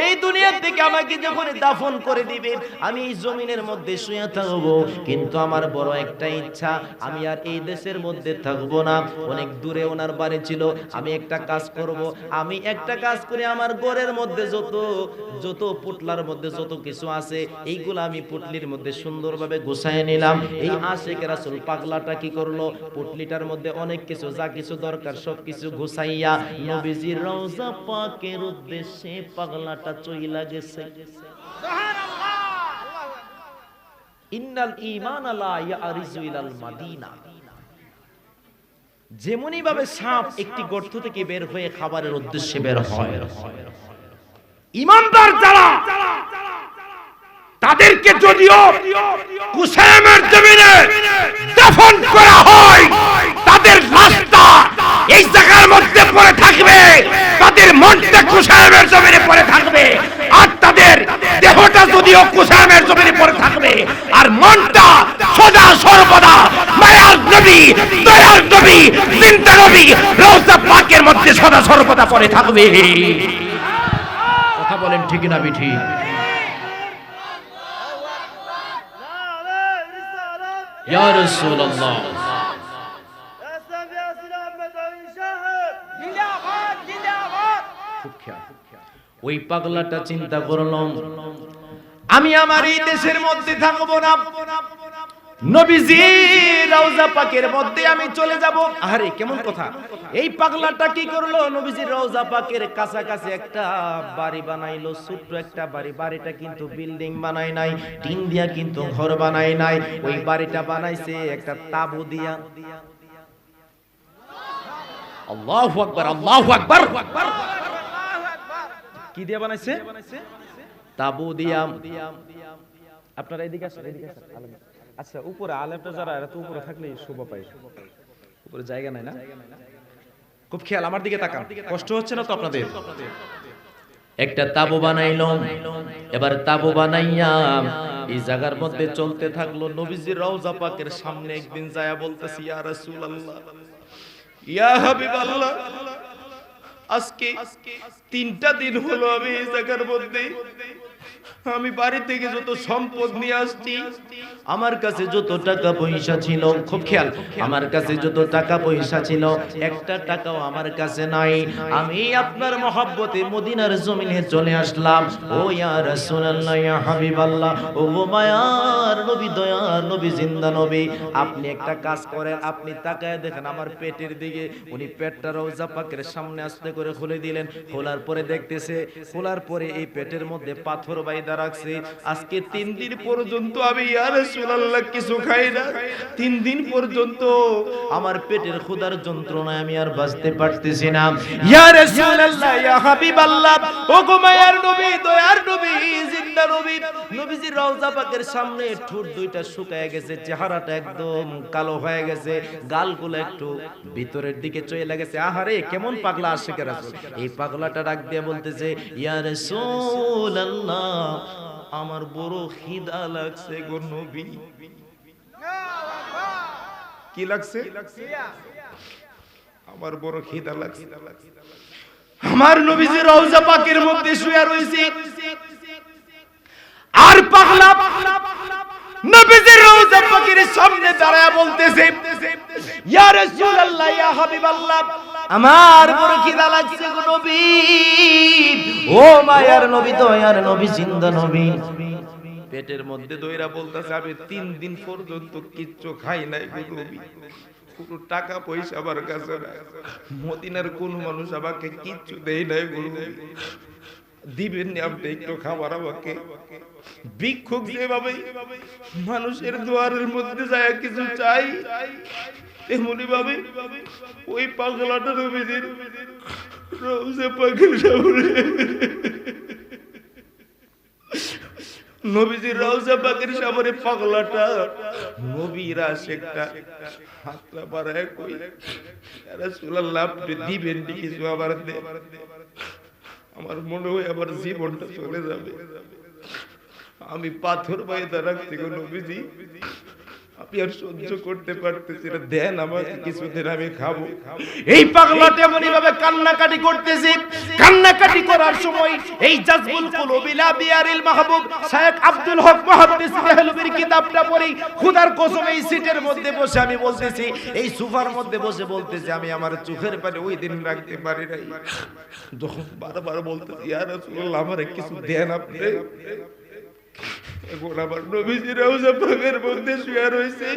এই দুনিয়া থেকে আমাকে যখন দাফন করে দিবে, আমি এই জমিনের মধ্যে শুয়ে থাকবো। কিন্তু আমার বড় একটা ইচ্ছা, আমি আর এই দেশের মধ্যে থাকবো না, অনেক দূরে ওনার বাড়ি ছিল। আমি একটা কাজ করব, আমি একটা কাজ করে আমার ঘরের মধ্যে যত পুটলার মধ্যে যত কিছু আছে, এইগুলো আমি পুটলির মধ্যে সুন্দরভাবে গুছায় নিলাম। এই আশিক রাসূল পাগলাটা কি করলো, পুটলিটার মধ্যে অনেক কিছু যা কিছু দরকার সবকিছু গুছাইয়া নবীজির রওজা পাকের উদ্দেশ্যে পাগলাটা চইলা গেছে। সুবহানাল্লাহ। ইন্নাল ঈমান লা ইয়ারিজু ইলাল মাদিনা, যেমনি ভাবে সাপ একটি গর্ত থেকে বের হয়ে খাবারের উদ্দেশ্যে বের হয়, ঈমানদার যারা তাদেরকে যদিও কুসাইমের জমিনে দাফন করা হয়, তাদের লাশটা এই জায়গার মধ্যে পড়ে থাকবে, তাদের মনটা কুসাইমের জমিনে পড়ে থাকবে, আর তাদের দেহটা যদিও কুসাইমের জমিনে পড়ে থাকবে, আর মনটা সদা সর্বদা মায়ার নবী, দয়ার নবী, জিন্দা নবী রওজা পাকের মধ্যে সদা সর্বদা পড়ে থাকবে। কথা বলেন ঠিক না বিঠি? ইয়া রাসূলুল্লাহ, জিন্দাবাদ জিন্দাবাদ। খুব খেয়াল। ওই পাগলাটা চিন্তা করলাম আমি আমার এই দেশের মধ্যে থাকবো না, নবীজির রওজা পাকের মধ্যে আমি চলে যাব। আরে কেমন কথা! এই পাগলাটা কি করলো, নবীজির রওজা পাকের কাছাকাছি একটা বাড়ি বানাইলো, ছোট্ট একটা বাড়ি। বাড়িটা কিন্তু বিল্ডিং বানায় নাই, টিন দিয়া কিন্তু ঘর বানায় নাই। ওই বাড়িটা বানাইছে একটা তাবু দিয়া। আল্লাহু আকবার, আল্লাহু আকবার। কি দিয়ে বানাইছে? তাবু দিয়া। আপনারা এদিকে আসেন, এদিকে আসেন। আচ্ছা, উপরে আলেমটা যারা, এরা তো উপরে থাকলেই শোভা পায়। উপরে জায়গা নাই না? খুব খেয়াল, আমার দিকে তাকান। কষ্ট হচ্ছে না তো আপনাদের? একটা তাবু বানাইলো। এবার তাবু বানাইয়া এই জায়গার মধ্যে চলতে থাকলো। নবীজির রওজা পাকের সামনে একদিন যায়া বলতেছি, ইয়া রাসূলুল্লাহ, ইয়া হাবিবাল্লাহ, আজকে 3টা দিন হলো আমি এই জায়গার মধ্যে, আমি বাড়ি থেকে যত সম্পদ নিয়ে আসছি, আমার কাছে যত টাকা পয়সা ছিল, খুব খেয়াল, আমার কাছে যত টাকা পয়সা ছিল, একটা টাকাও আমার কাছে নাই। আমি আপনার মহব্বতে মদিনার জমিনে চলে আসলাম। ও ইয়া রাসূলুল্লাহ, ইয়া হাবিবাল্লাহ, ও গো মায়ার নবী, দয়ার নবী, জিন্দা নবী, আপনি একটা কাজ করেন, আপনি তাকায় দেখেন আমার পেটের দিকে। উনি পেটটা রওজা পাকের সামনে আস্তে করে খুলে দিলেন। খোলার পরে দেখতেছে, খোলার পরে এই পেটের মধ্যে পাথর বাইদা রাখছে। আজকে 3 দিন পর্যন্ত আমি ইয়া রাসূলুল্লাহ কিছু খাই না। 3 দিন পর্যন্ত আমার পেটের ক্ষুধার যন্ত্রণায় আমি আর বাঁচতে পারতেছি না। ইয়া রাসূলুল্লাহ, ইয়া হাবিবাল্লাহ, ও গো মায়ার নবী, দয়ার নবী, জিন্দা নবী, নবীজির রওজা পাকের সামনে ঠোঁট দুইটা শুকায় গেছে, চেহারাটা একদম কালো হয়ে গেছে, গালগুলো একটু ভিতরের দিকে চলে গেছে। আহারে কেমন পাগলা আশিকের রাসূল! এই পাগলাটা ডাক দিয়ে বলতেছে, ইয়া রাসূলুল্লাহ, আমার বড় খিদা লাগছে গো নবী। কি লাগছে? আমার বড় খিদা লাগছে। আমার নবীজি রওজা পাকের মধ্যে শুয়ে রয়েছে, আর পাগলা নবীজির রওজা পাকের সামনে দাঁড়ায়া বলতেছে, ইয়া রাসূলুল্লাহ, ইয়া হাবিবাল্লাহ, আমার বড় খিদা লাগছে গো নবী। ও মায়ার নবী, দয়ার নবী, জিন্দা নবী, পেটের মধ্যে দইরা বলতেছে, আমি 3 দিন পর্যন্ত কিচ্ছু খাই নাই গো নবী, কোনো টাকা পয়সা আমার কাছে নাই, মদিনার কোন মানুষ আমাকে কিচ্ছু দেয় নাই গো নবী, দিবেন না আপনি একটু খাবার আমাকে? ভিক্ষুক যেভাবে মানুষের দুয়ারের মধ্যে যায় কিছু চাই, তেমনি ভাবে ওই পাগলাটা নবীজির রওজা পাকের সামনে, নবীজির রওজা পাকের সামনে পাগলাটা নবীর আশিকটা হাতটা বাড়ায় কই, ইয়া রাসূলুল্লাহ, আপনি দিবেন কিছু আবার দেন, আমার মনে হয় আমার জীবনটা চলে যাবে, আমি পাথর বাইদা রাখতে গো নবীজি, আমি আর সহ্য করতে পারতেছি না, দেন আমাকে কিছুদিন আমি খাবো। এই পাগলাটা এমনি ভাবে কান্নাকাটি করতেছে। কান্নাকাটি করার সময় এই জাযবুল কুলুব ইলা বিয়ারিল মাহবুব শেখ আব্দুল হক মুহাদ্দিস দেহলভির কিতাবটা পড়ি, খোদার কসম এই সিটের মধ্যে বসে আমি বলতেছি, এই সোফার মধ্যে বসে বলতেছি, আমি আমার চোখের পানি ওই দিন রাখতে পারি নাই, যখন বারবার বলতেছি, ইয়া রাসূলুল্লাহ, আমারে কিছু দেন আপনি। এখন আবার নবীজি রওজা পাকের মধ্যে শুয়ে রয়েছে,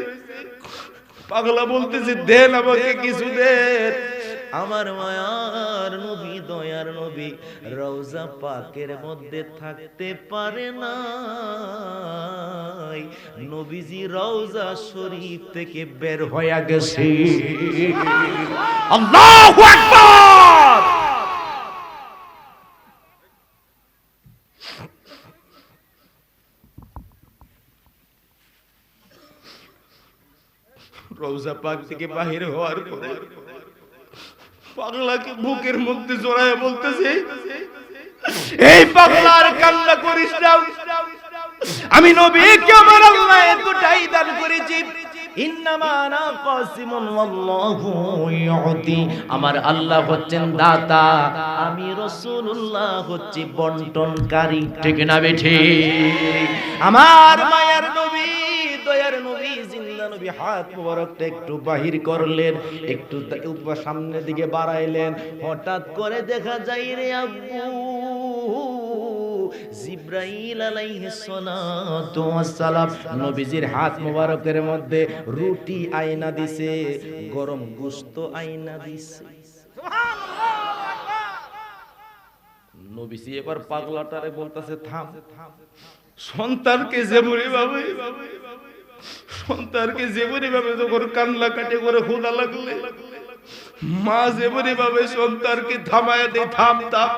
পাগলা বলতেছে, দেন আমাকে কিছু দেন। আমার মায়ার নবী, দয়ার নবী রওজা পাকের মধ্যে থাকতে পারে না, নবীজি রওজা শরীফ থেকে বের হয়ে গেছে। আল্লাহু আকবার! রওজা পাক থেকে বাহির হওয়ার পরে পাগলাকে বুকের মধ্যে জড়ায় বলতেছে, এই পাগলার কান্না করিস না, আমি নবীকে আমার আল্লাহ এতটাই দান করেছি, ইন্নামা আনা কাসিমুন ওয়াল্লাহু ইউতি, আমার আল্লাহ হচ্ছেন দাতা, আমি রাসূলুল্লাহ হচ্ছি বন্টনকারী। ঠিক না বেঠি? আমার মায়ার নবী, দয়ার নবী, জিন্দা নবী নবী হাত মোবারকটা একটু বাহির করলেন, একটু সামনের দিকে বাড়াইলেন। হঠাৎ করে দেখা যায় রে আব্বু, জিবরাইল আলাইহিস সালাতু ওয়াস সালাম নবীজির হাত মোবারকের মধ্যে রুটি আইনা দিছে, গরম গোশত আইনা দিছে। নবীজি এবার পাগলাটারে বলতেছে, থাম। সন্তানকে যেমনি ভাবে যখন কান্না কাটে করে ক্ষুধা লাগলে মা যেমনি ভাবে সন্তানকে থামায় দেয়, থাম থাম,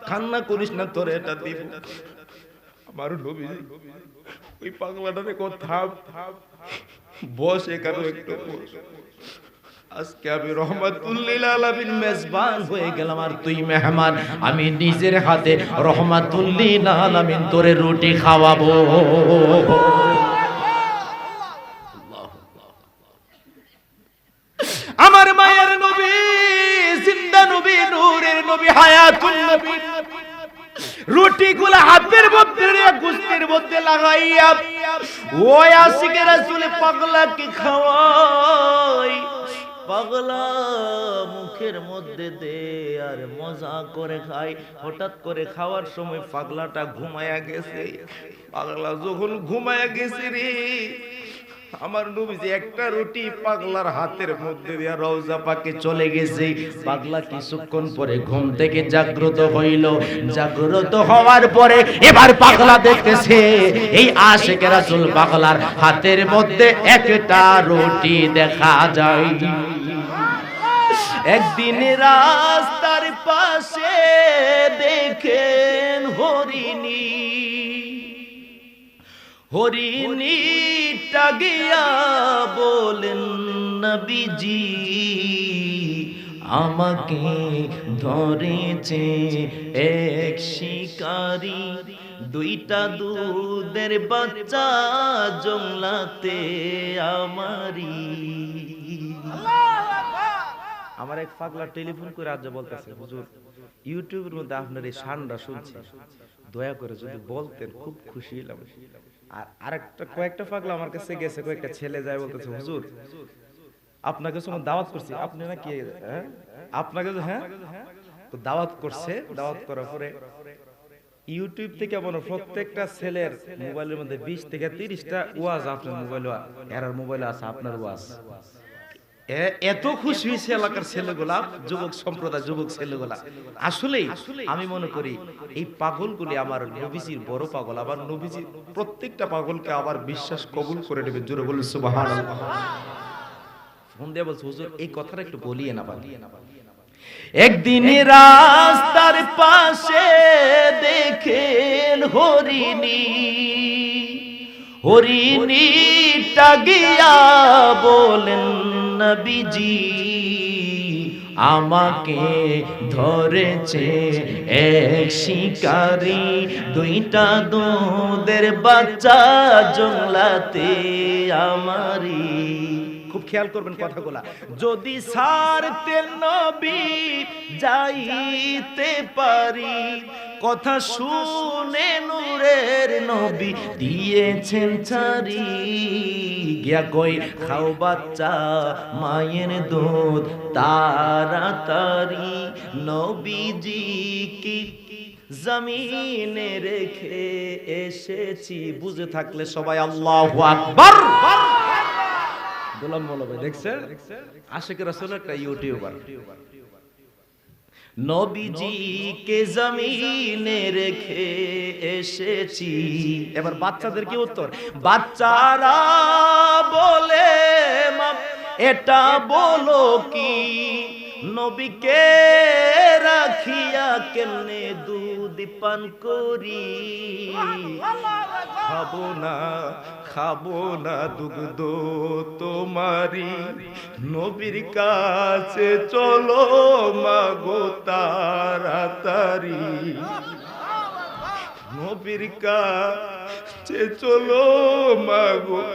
কান্না করিস না, তোরে এটা দিব। আমার নবী ওই পাগলাটারে কো, থাম বস, এখানে একটু বস, আজকে আমি রহমাতুল লিল আলামিন মেজবান হয়ে গেলাম আর তুই মেহমান। আমি নিজের হাতে রহমাতুল লিল আলামিন তোরে রুটি খাওয়াবো। আমার মায়ের নবী, জিন্দা নবী, নূরের নবী, হায়াতুল নবী, রুটিগুলো হাতের মধ্যে গোশতের মধ্যে লাগাইয়া ওই আশিকে রাসূল পাগলাকে খাওয়াই। পাগলা মুখের মধ্যে দে আর মজা করে খাই। হঠাৎ করে খাওয়ার সময় পাগলাটা ঘুমায়া গেছে। পাগলা যখন ঘুমায়া গেছে রে, আমার নবীজি একটা রুটি পাগলার হাতের মধ্যে দিয়া রওজা পাকে চলে গেছে। পাগলা কিছুক্ষণ পরে ঘুম থেকে জাগ্রত হইল। জাগ্রত হওয়ার পরে এবার পাগলা দেখতেছে এই আশিকে রাসূল পাগলার হাতের মধ্যে একটা রুটি দেখা যায়। একদিন রাস্তার পাশে দেখেন হরিণী, হরিণীটা গিয়া বলেন, নবীজি আমাকে ধরেছে এক শিকারী, দুইটা দুধের বাচ্চা জংলাতে আমারি। আমার এক পাগলা টেলিফোন করে আজ বলতেছে, হুজুর ইউটিউবের মধ্যে আপনার এই শানটা শুনছি, দয়া করে যদি বলতেন খুব খুশি হলাম। আর আরেকটা কয়েকটা পাগলা আমার কাছে গেছে, কয়েকটা ছেলে যায় বলতেছে, হুজুর আপনাকে সময় দাওয়াত করছি, আপনি নাকি আপনাকে তো দাওয়াত করছে। দাওয়াত করার পরে ইউটিউব থেকে মনে প্রত্যেকটা ছেলের মোবাইলের মধ্যে 20 থেকে 30টা ওয়াজ আপনার মোবাইলে, এর মোবাইলে আছে আপনার ওয়াজ। এত খুশি হয়েছে এলাকার ছেলেগুলা, যুবক সম্প্রদায়, যুবক ছেলেগুলা। আসলেই আমি মনে করি এই পাগলগুলি আমার নবীজির বড় পাগল। আবার নবীজি প্রত্যেকটা পাগলকে আবার বিশ্বাস কবুল করে নেবে। জোরে বলুন সুবহানাল্লাহ। ফোন দিয়ে বলছে, হুজুর এই কথাটা একটু বলিয়ে না। একদিন রাস্তার পাশে দেখেন হরিণী, হরিণীটা গিয়া বলেন, নবীজি আমাকে ধরেছে এক শিকারী, দুইটা দুধের বাচ্চা জংলাতে আমারি। খুব খেয়াল করবেন কথাগুলা। যদি ছাড়তে নবী যাইতে পারি, কথা শুনে নূরের নবী দিয়েছেন ছাড়ি। গিয়া কই খাও বাচ্চা মায়ের দুধ তাড়াতাড়ি, নবীজি কি জমিনে রেখে এসেছি। বুঝে থাকলে সবাই আল্লাহু আকবার। গোলাম মৌলভী দেখছেন, আশিক রাসূল একটা ইউটিউবার। নবীজিকে জমিনে রেখে এসেছি। এবার বাচ্চাদের কি উত্তর? বাচ্চারা বলে মা এটা বলো কি, নবীকে রাখিয়া কেমনে দুধ পান করি। খাবো না দুগ্ধ তোমারি, নবীর কাছে চলো মাগো তাড়াতাড়ি। নবীর কাছে চলো মাগো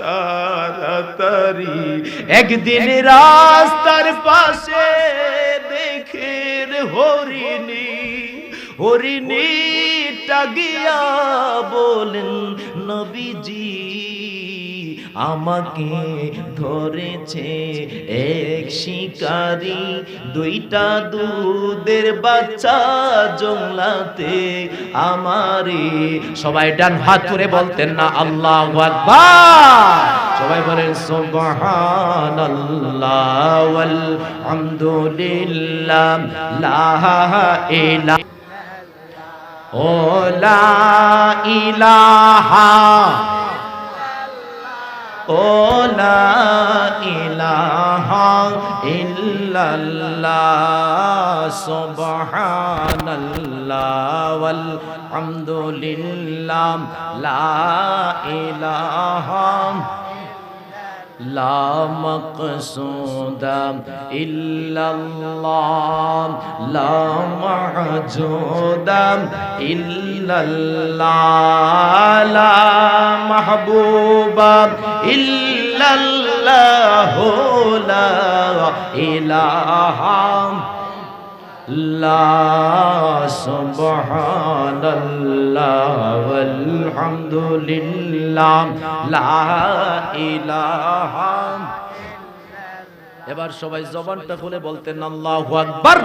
তাড়াতাড়ি। একদিন রাস্তার পাশে দেখেন হরিণী, হরিণীটা গিয়া বলেন, নবীজি আমাকে ধরেছে এক শিকারি, দুইটা দুধের বাচ্চা জংলাতে আমারে। সবাই ডান হাত তুলে বলতেন না আল্লাহু আকবার? সবাই বলেন সুবহানাল্লাহ ওয়াল হামদুলিল্লাহ লা ইলাহা ও লা ইলাহা ও লা ইলাহা ইল্লাল্লাহ সুবহানাল্লাহ ওয়াল হামদুলিল্লাহ লা ইলাহা লা মাকসুদা ইল্লাল্লাহ লা মাহজুদা ইল্লাল্লাহ লা মাহবুবা ইল্লাল্লাহ লা ইলাহা লা সুবহানাল্লাহ ওয়াল হামদুলিল্লাহ লা ইলাহা। এবার সবাই জবানটা খুলে বলতেন আল্লাহু আকবার।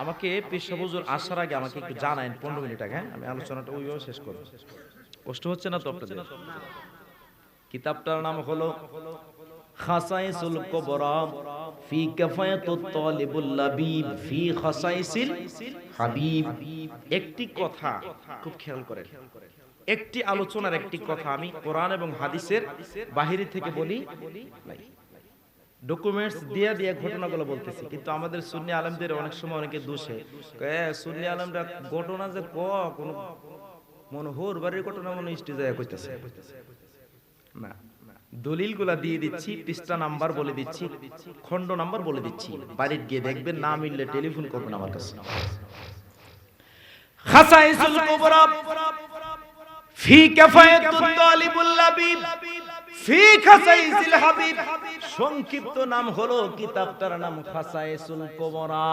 আমাকে পেশা হুজুর আসার আগে আমাকে একটু জানায়েন 15 মিনিট আগে, আমি আলোচনাটা ওইভাবে শেষ করব। কষ্ট হচ্ছে না তো আপনাদের? কিতাবটার নাম হলো খাসাইসুল কুবরা ফি কিফায়াতুত তালিবুল লাবিব ফি খাসাইসিল হাবিব। একটি কথা খুব খেয়াল করেন, একটি আলোচনার একটি কথা আমি কোরআন এবং হাদিসের বাহিরে থেকে বলি নাই, ডকুমেন্টস দিয়ে দিয়ে ঘটনাগুলো বলতেছি। কিন্তু আমাদের সুন্নি আলেমদের অনেক সময় অনেকে দোষে সুন্নি আলেমরা ঘটনা যে কোন মনোহর বাড়ির ঘটনা মনে স্টেজে কইতেছে না, দলিলগুলা দিয়ে দিচ্ছি, পৃষ্ঠা নাম্বার বলে দিচ্ছি, খণ্ড নাম্বার বলে দিচ্ছি, বাড়িতে গিয়ে দেখবেন, না মিললে টেলিফোন করবেন আমার কাছে। খাসাইসুল কুবরা ফি কিফায়াতুত তালিবুল লাবিব ফি খাসাইসিল হাবিব। সংক্ষিপ্ত নাম হলো, কিতাবটার নাম খাসাইসুল কুবরা।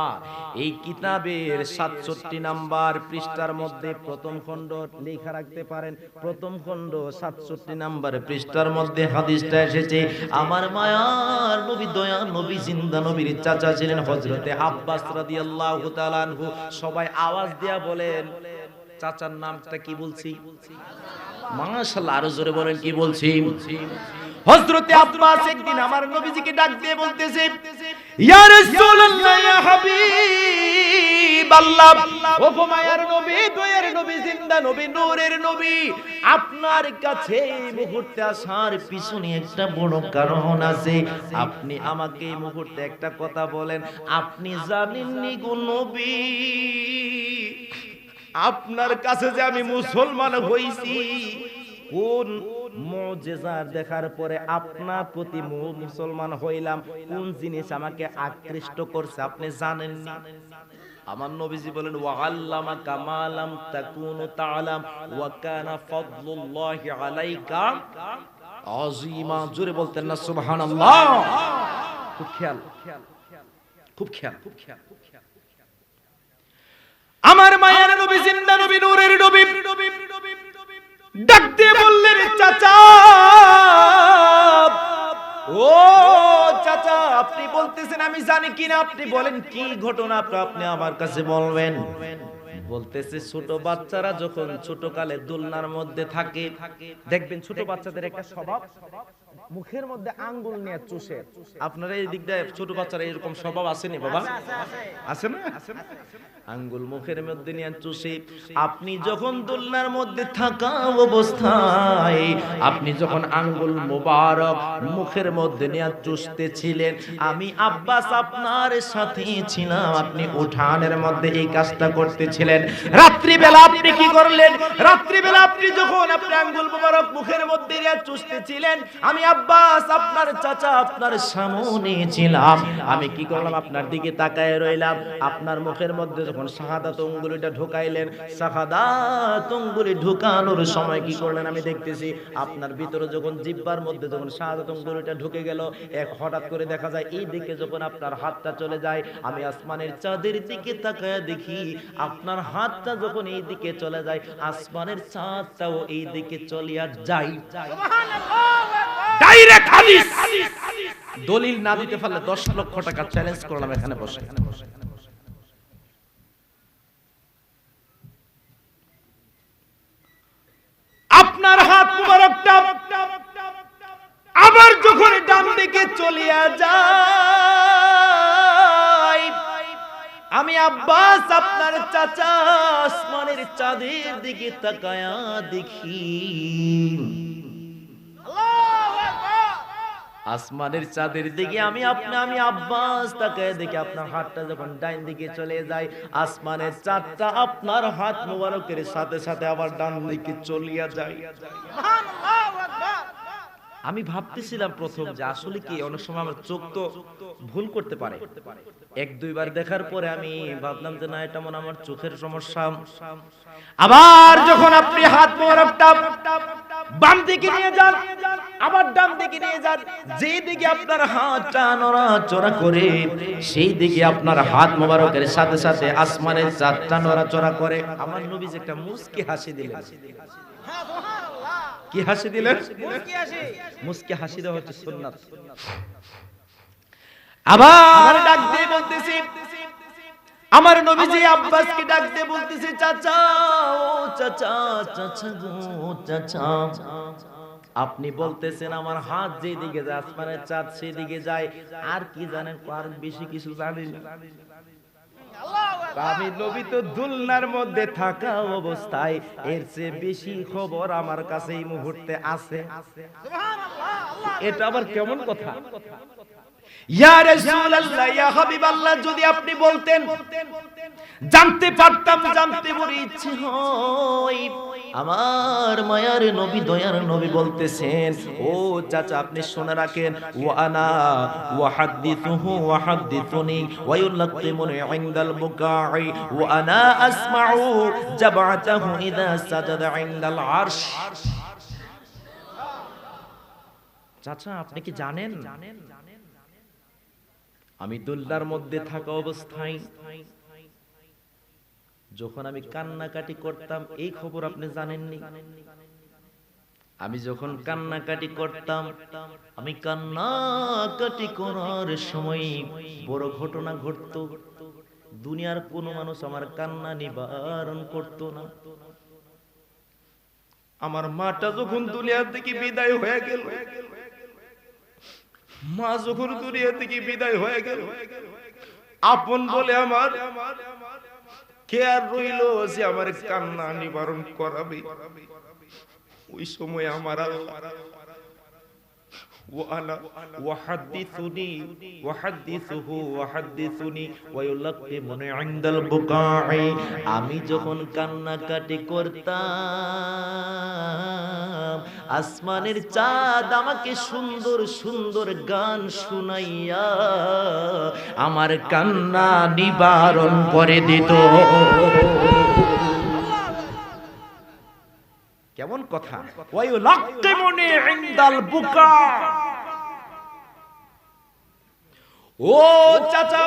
এই কিতাবের 67 নাম্বার পৃষ্ঠার মধ্যে প্রথম খণ্ড লেখা রাখতে পারেন, প্রথম খণ্ড 67 নাম্বার পৃষ্ঠার মধ্যে হাদিসটা এসেছে। আমার মায়ার নবী, দয়ার নবী, জিন্দা নবীর চাচা ছিলেন হযরতে আব্বাস রাদিয়াল্লাহু তাআলা আনহু। সবাই আওয়াজ দিয়া বলেন চাচার নামটা কি বলছি? মাশাআল্লাহ, আরো জোরে বলেন কি বলছি? হযরতে আব্বাস একদিন আমার নবীজিকে ডাক দিয়ে বলতেছে, ইয়া রাসূলুল্লাহ, ইয়া হাবিবাল্লাহ, ও মায়ার নবী, দয়ার নবী, জিন্দা নবী, নূরের নবী, আপনার কাছে এই মুহূর্তে আসার পিছনে একটা বড় কারণ আছে। আপনি আমাকে এই মুহূর্তে একটা কথা বলেন, আপনি জানেননি গো নবী, আপনার কাছে যে আমি মুসলমান হইছি, কোন মুজিজা দেখার পরে আপনার প্রতি মুসলমান হইলাম, কোন জিনিস আমাকে আকৃষ্ট করছে আপনি জানেন না? আমার নবীজি বলেন, ওয়া আল্লামাকা মা লাম তাকুনু তাআলাম ওয়া কানা ফাদলুল্লাহি আলাইকা আযীমা। জোরে বলতেন না সুবহানাল্লাহ? খুব খেয়াল, খুব খেয়াল। আমার মায়ের নবী, জিন্দা নবী, নূরের নবী ডাক দিয়ে বললেন, চাচা, ও চাচা, আপনি বলতেছেন আমি জানি কিনা, আপনি বলেন কি ঘটনা আপনি আমার কাছে বলবেন। বলতেছে, ছোট বাচ্চারা যখন ছোট কালে দোলনার মধ্যে থাকে, দেখবেন ছোট বাচ্চাদের একটা স্বভাব, মুখের মধ্যে আঙ্গুল নিয়ে চুষে। আপনারা এই দিকটা ছোট বাচ্চারা এরকম স্বভাব আসেনি বাবা? আছে না? আঙ্গুল মুখের মধ্যে নিয়ে চুষে। আপনি যখন দোলনার মধ্যে থাকা অবস্থায়, আপনি যখন আঙ্গুল মোবারক মুখের মধ্যে নিয়ে চুষতেছিলেন, আমি আব্বাস আপনার সাথে ছিলাম, আপনি উঠানের মধ্যে এই কাজটা করতেছিলেন। রাত্রিবেলা আপনি কি করলেন? রাত্রিবেলা আপনি যখন আপনি আঙ্গুল মোবারক মুখের মধ্যে নিয়ে চুষতেছিলেন, আমি আমি আব্বাস আপনার চাচা আপনার সামনে ছিলাম, আমি কি করলাম আপনার দিকে তাকায় রইলাম। আপনার মুখের মধ্যে যখন শাহাদাত আঙ্গুলিটা ঢুকাইলেন, শাহাদাত আঙ্গুলি ঢুকানোর সময় কি করলেন আমি দেখতেছি আপনার ভিতরে যখন জিহ্বার মধ্যে যখন শাহাদাত আঙ্গুলিটা ঢুকে গেল, এক হঠাৎ করে দেখা যায় এই দিকে যখন আপনার হাতটা চলে যায়, আমি আসমানের চাঁদের দিকে তাকায় দেখি আপনার হাতটা যখন এই দিকে চলে যায় আসমানের চাঁদটাও এই দিকে চলিয়া যায়। ডাইরেক্ট হাদিস। দলিল না দিতে পারলে 10 লক্ষ টাকা চ্যালেঞ্জ করলাম এখানে বসে। আপনার হাত মুবারকটা আবার যখন ডান দিকে চলিয়া যায়, আমি আব্বাস আপনার চাচা আসমানের চাঁদের দিকে তাকায়া দেখি আসমানের চাঁদের দিকে আমি আব্বাস তাকায় দেখি আপনার হাতটা যখন ডান দিকে চলে যায় আসমানের চাঁদটা আপনার হাত মোবারকের সাথে সাথে আবার ডান দিকে চলিয়া যায়। আমি ভাবতেছিলাম প্রথম যে আসলে কি অনেক সময় আমার চোখ তো ভুল করতে পারে, 1-2 বার দেখার পরে আমি ভাবলাম যে না এটা মনে আমার চোখের সমস্যা। আবার যখন আপনি হাত মোবারকটা বাম দিকে নিয়ে যান আবার ডান দিকে নিয়ে যান, যেই দিকে আপনার হাতটা নড়াচড়া করে সেই দিকে আপনার হাত মোবারকের সাথে সাথে আসমানের চাঁদটা নড়াচড়া করে। আমার নবী যে একটা মুস্কি হাসি দিলেন। কি হাসি দিলেন? মুস্কি হাসি দেওয়া হচ্ছে সুন্নাত। আবার ডাক দিয়ে বলতেছি আমার নবীজি আব্বাসকে ডাক দিয়ে বলতেছে চাচা ও চাচা, চাচা গো চাচা, আপনি বলতেছেন আমার হাত যেদিকে যায় আসমানের চাঁদ সেদিকে যায়, আর কি জানেন? আর বেশি কিছু জানি না। আমি নবী তো দুলনার মধ্যে থাকা অবস্থায় এর চেয়ে বেশি খবর আমার কাছে এই মুহূর্তে আছে। এটা আবার কেমন কথা? ইয়া রাসূলুল্লাহ, ইয়া হাবিবাল্লাহ, যদি আপনি বলতেন জানতে পারতাম, জানতে বড় ইচ্ছে হয়। আমার মায়ার নবী দয়ার নবী বলতেছেন ও চাচা আপনি শুনে রাখেন, ওয়া আনা ওয়াহাদ্দিথুহু ওয়াহাদ্দিথুনি ওয়া ইউলাক্কিমুনি ইনদাল বুকাই ওয়া আনা আসমাউ জাবআতাহু ইযা সাজাদা ইনদাল আরশ। চাচা আপনি কি জানেন আমি দুলনার মধ্যে থাকা অবস্থায় যখন আমি কান্নাকাটি করতাম, এই খবর আপনি জানেননি? আমি যখন কান্নাকাটি করতাম, আমি কান্নাকাটি করার সময় বড় ঘটনা ঘটতো, দুনিয়ার কোন মানুষ আমার কান্না নিবারণ করতো না। আমার মাটা যখন দুনিয়া থেকে বিদায় হয়ে গেল, মা যখন দুনিয়া থেকে বিদায় হয়ে গেল, আপন বলে আমার কে আর রইল যে আমার কান্না নিবারণ করাবে? ওই সময় আমার আল্লাহ ওয়ানা ওয়াহাদ্দিথুনি ওয়াহাদ্দিথুহু ওয়াহাদ্দিথুনি ওয়া ইউলাক্কিমুনি ইনদাল বুকাই, আমি যখন কান্নাকাটি করতাম আসমানের চাঁদ আমাকে সুন্দর সুন্দর গান শুনাইয়া আমার কান্না নিবারণ করে দিত। কেমন কথা? ওয়া ইউলাক্কিমুনি ইনদাল বুকা। ও চাচা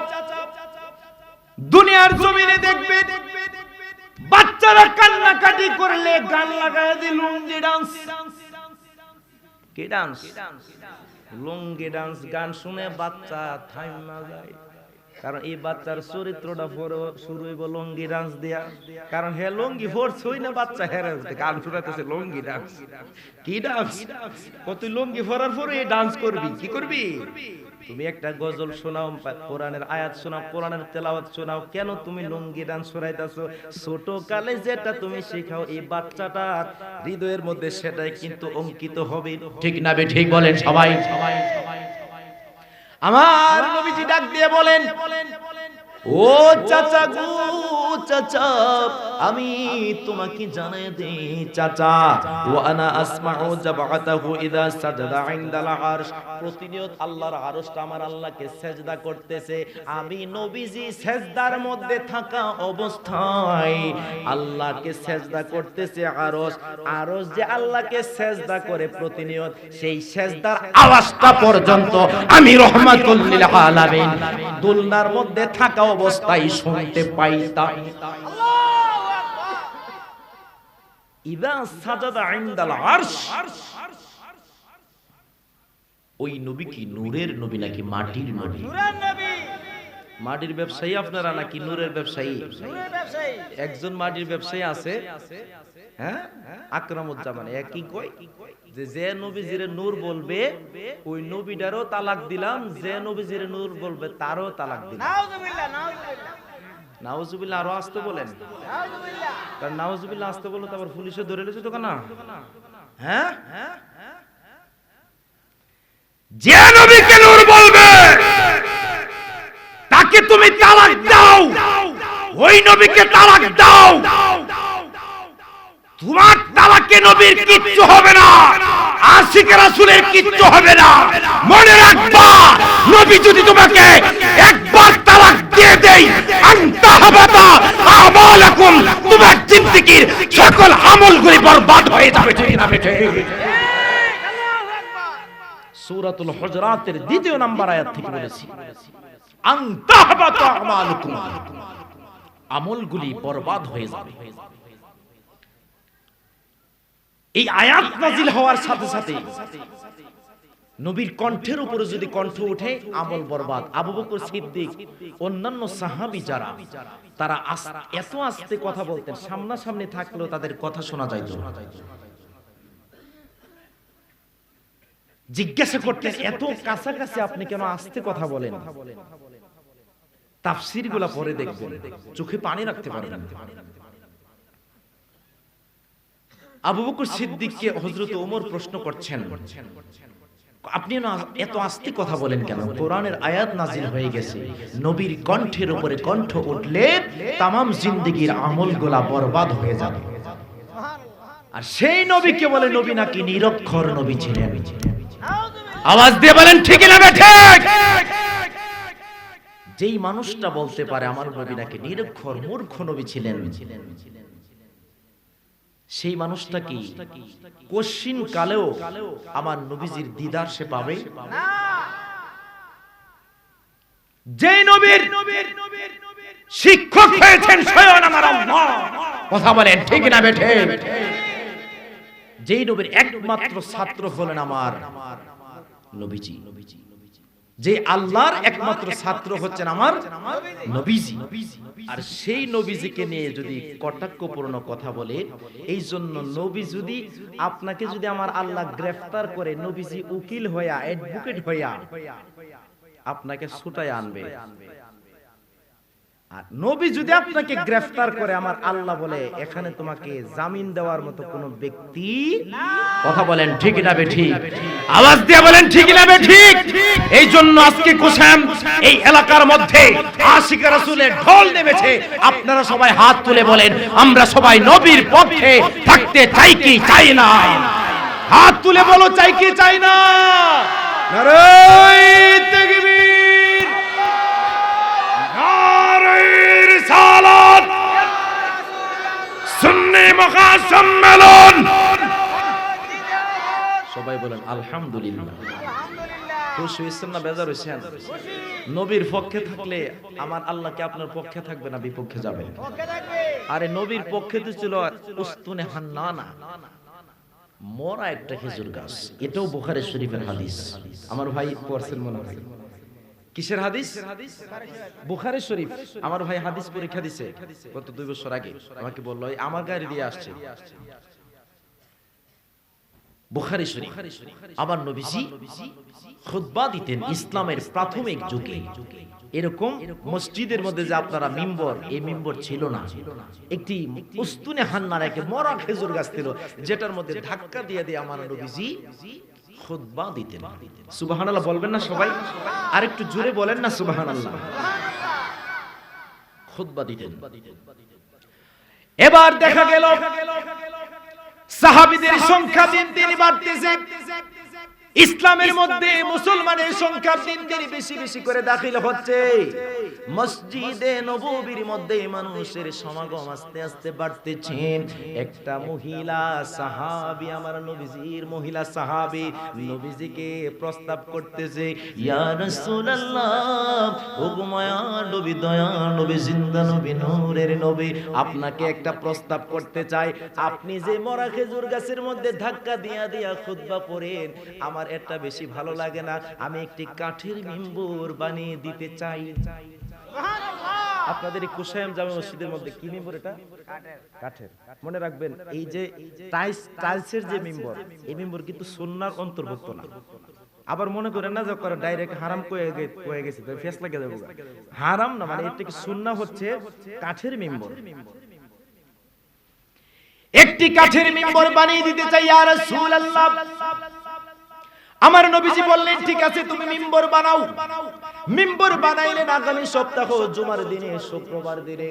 দুনিয়ার জমিনে দেখবে বাচ্চারা কান্নাকাটি করলে গান লাগায় দিয়ে লুঙ্গি ডান্স। কি ডান্স? লুঙ্গি ডান্স। গান শুনে বাচ্চা থাইমা যায়, কারণ এই বাচ্চার চরিত্রটা শুরু হইব লুঙ্গি ডান্স দিয়া, কারণ হে লুঙ্গি পরছই না বাচ্চা হেরে গান শুনাতেছে লুঙ্গি ডান্স। কি ডান্স? তুই লুঙ্গি পরার পরে ডান্স করবি? কি করবি? তুমি একটা গজল শোনাও, কোরআনের আয়াত শোনাও, কোরআনের তেলাওয়াত শোনাও, কেন তুমি লুঙ্গি ডান্স শোনাইতাছো? ছোট কালে যেটা তুমি শেখাও এই বাচ্চাটার হৃদয়ের মধ্যে সেটাই কিন্তু অঙ্কিত হবে। ঠিক না বে ঠিক বলেন সবাই? আমার নবীজি ডাক দিয়ে বলেন ও চাচা গো চাচা আমি তোমাকে জানাই দেই চাচা ওয়া আনা আসমাউ জাবাতাহু ইযা সাজাদা ইনদাল আরশ প্রতিনিয়ত আল্লাহর আরশটা আমার আল্লাহকে সেজদা করতেছে আমি নবীজি সেজদার মধ্যে থাকা অবস্থায় আল্লাহকে সেজদা করতেছে আরশ আরশ যে আল্লাহকে সেজদা করে প্রতিনিয়ত সেই সেজদার আওয়াজটা পর্যন্ত আমি রহমাতুল লিল আলামিন দোলনার মধ্যে থাকা অবস্থায় শুনতে পাইতাম আল্লাহু আকবার ইযা সাজাদা ইনদাল আরশ ওই নবী কি নূরের নবী নাকি মাটির নবী নূরের নবী মাটির ব্যবসায়ী আপনারা নাকি নূরের ব্যবসায়ী নূরের ব্যবসায়ী একজন মাটির ব্যবসায়ী আছে হ্যাঁ আকরামুজ্জামান একই কই যে নবীজিরে নূর বলবে ওই নবীটারও তালাক দিলাম যে নবীজিরে নূর বলবে তারও তালাক দিলাম নাউজুবিল্লাহ নাউজুবিল্লাহ নাউজুবিল্লাহ আরো আসতে বলেন নাউজুবিল্লাহ কারণ নাউজুবিল্লাহ আসতে বললে তো আবার পুলিশে ধরে লইছে তো না হ্যাঁ যে নবীকে নূর বলবে তাকে তুমি তালাক দাও ওই নবীকে তালাক দাও তোমার তালাকে নবীর কিচ্ছু হবে না আশিক রাসূলের কিচ্ছু হবে না মনে রাখবা নবী যদি তোমাকে একবার তালাক দিয়ে দেয় আনতাহাবাতা আমালাকুম তোমার জিন্দেগীর সকল আমলগুলি বরবাদ হয়ে যাবে ঠিক না বেটে সূরাতুল হুজরাতের দ্বিতীয় নাম্বার আয়াত থেকে বলেছি আনতাহাবাতা আমালুকুম আমলগুলি বরবাদ হয়ে যাবে এই আয়াত নাযিল হওয়ার সাথে সাথে নবীর কণ্ঠের উপরে যদি কণ্ঠ ওঠে আমল বরবাদ আবু বকর সিদ্দিক অন্যান্য সাহাবী যারা তারা এত আস্তে কথা বলতেন সামনাসামনি থাকলেও তাদের কথা শোনা যাইত না জিজ্ঞাসা করতেন এত কাছাকাছি আপনি কেন আস্তে কথা বলেন তাফসীরগুলো পড়ে দেখবেন চোখে পানি রাখতে পারবেন আবু বকর সিদ্দিককে হযরত ওমর প্রশ্ন করছেন আপনি না এত আস্তে কথা বলেন কেন কোরআনের আয়াত নাযিল হয়ে গেছে নবীর কণ্ঠের উপরে কণ্ঠ উঠলে तमाम জিন্দেগীর আমলগুলো বরবাদ হয়ে যাবে আর সেই নবীকে বলে নবী নাকি নিরক্ষর নবী ছিলেন আওয়াজ দিয়ে বলেন ঠিক না ঠিক যেই মানুষটা বলতে পারে আমার নবী নাকি নিরক্ষর মূর্খ নবী ছিলেন সেই মানুষটা কি কোশ্চিন কালেও আমার নবীজির দিদার সে পাবে না যে নবীর শিক্ষক হয়েছেন স্বয়ং আমার আল্লাহ কথা বলেন ঠিক না বেঠে যেই নবীর একমাত্র ছাত্র হলেন আমার নবীজি যে আল্লাহর একমাত্র ছাত্র হচ্ছেন আমার নবীজি আর সেই নবীজিকে নিয়ে যদি কটাক্ষপূর্ণ কথা বলে এই জন্য নবী যদি আপনাকে যদি আমার আল্লাহ গ্রেফতার করে নবীজি উকিল হইয়া অ্যাডভোকেট হইয়া আপনাকে ছুটায় আনবে আর নবী যদি আপনাকে গ্রেফতার করে আমার আল্লাহ বলে এখানে তোমাকে জামিন দেওয়ার মতো কোনো ব্যক্তি কথা বলেন ঠিক না বেঠিক আওয়াজ দিয়ে বলেন ঠিক না বেঠিক এই জন্য আজকে কোসাম এই এলাকার মধ্যে আশিক রাসূলের ঢোল নেমেছে আপনারা সবাই হাত তুলে বলেন আমরা সবাই নবীর পক্ষে থাকতে চাই কি চাই না হাত তুলে বলো চাই কি চাই না নারে তাকবীর নারে রিসালাত সুন্নি মহাসম্মেলন সবাই বলেন আলহামদুলিল্লাহ খুশি হইছেন না বেজার হইছেন নবীর পক্ষে থাকলে আমার আল্লাহ কি আপনার পক্ষে থাকবে না বিপক্ষে যাবে পক্ষে থাকবে আরে নবীর পক্ষে তো ছিল উস্তুনে হান্নানা মোরা একটা খেজুর গাছ এটাও বুখারী শরীফের হাদিস আমার ভাই পড়ছেন মনে হয় কিসের হাদিস বুখারী শরীফ আমার ভাই হাদিস পরীক্ষা দিছে গত 2 বছর আগে আমাকে বলল আমার গাড়ি দিয়ে আসছে বুখারী শরীফ আবার নবীজি খুতবা দিতেন ইসলামের প্রাথমিক যুগে এরকম মসজিদের মধ্যে যে আপনারা মিম্বর এই মিম্বর ছিল না একটি উস্তুনে হান্নার একটা মরা খেজুর গাছ ছিল যেটার মধ্যে ধাক্কা দিয়ে দিয়ে আমার নবীজি খুতবা দিতেন সুবহানাল্লাহ বলবেন না সবাই আরেকটু জোরে বলেন না সুবহানাল্লাহ খুতবা দিতেন। এবার দেখা গেল সাহাবীদের সংখ্যা দিন দিন বাড়তেছে, ইসলামের মধ্যে মুসলমানের সংখ্যা দিন দিন বেশি বেশি করে দাখিল হচ্ছে। মসজিদে নববীর মধ্যে মানুষের সমাগম আস্তে আস্তে বাড়তেছে। একটা মহিলা সাহাবী, আমার নবীজির মহিলা সাহাবী, নবীজিকে প্রস্তাব করতেছে, ইয়া রাসূলুল্লাহ, ওগো মায়ার নবী, দয়ার নবী, জিন্দা নবী, নূরের নবী, আপনাকে একটা প্রস্তাব করতে চাই। আপনি যে মরা খেজুর গাছের মধ্যে ধাক্কা দিয়া দিয়া খুতবা পড়েন, আমার এটা বেশি ভালো লাগে না, আমি একটি কাঠের মিম্বর বানিয়ে দিতে চাই। আপনাদের এই কুশায়াম জামে মসজিদের মধ্যে কি মিম্বর? এটা কাঠের। মনে রাখবেন, এই যে টাইলসের যে মিম্বর, এই মিম্বর কিন্তু সুন্নাহর অন্তর্ভুক্ত না। আবার মনে করেন না যে করে ডাইরেক্ট হারাম কয়ে গেছে, তো ফেস লাগে যাবে। হারাম না, মানে এটা কি সুন্নাহ হচ্ছে কাঠের মিম্বর। একটি কাঠের মিম্বর বানিয়ে দিতে চাই ইয়া রাসূলুল্লাহ। আমার নবীজি বললেন, ঠিক আছে, তুমি মিম্বর বানাও। মিম্বর বানাইলেন। আগামী সপ্তাহ জুমার দিনে, শুক্রবার দিনে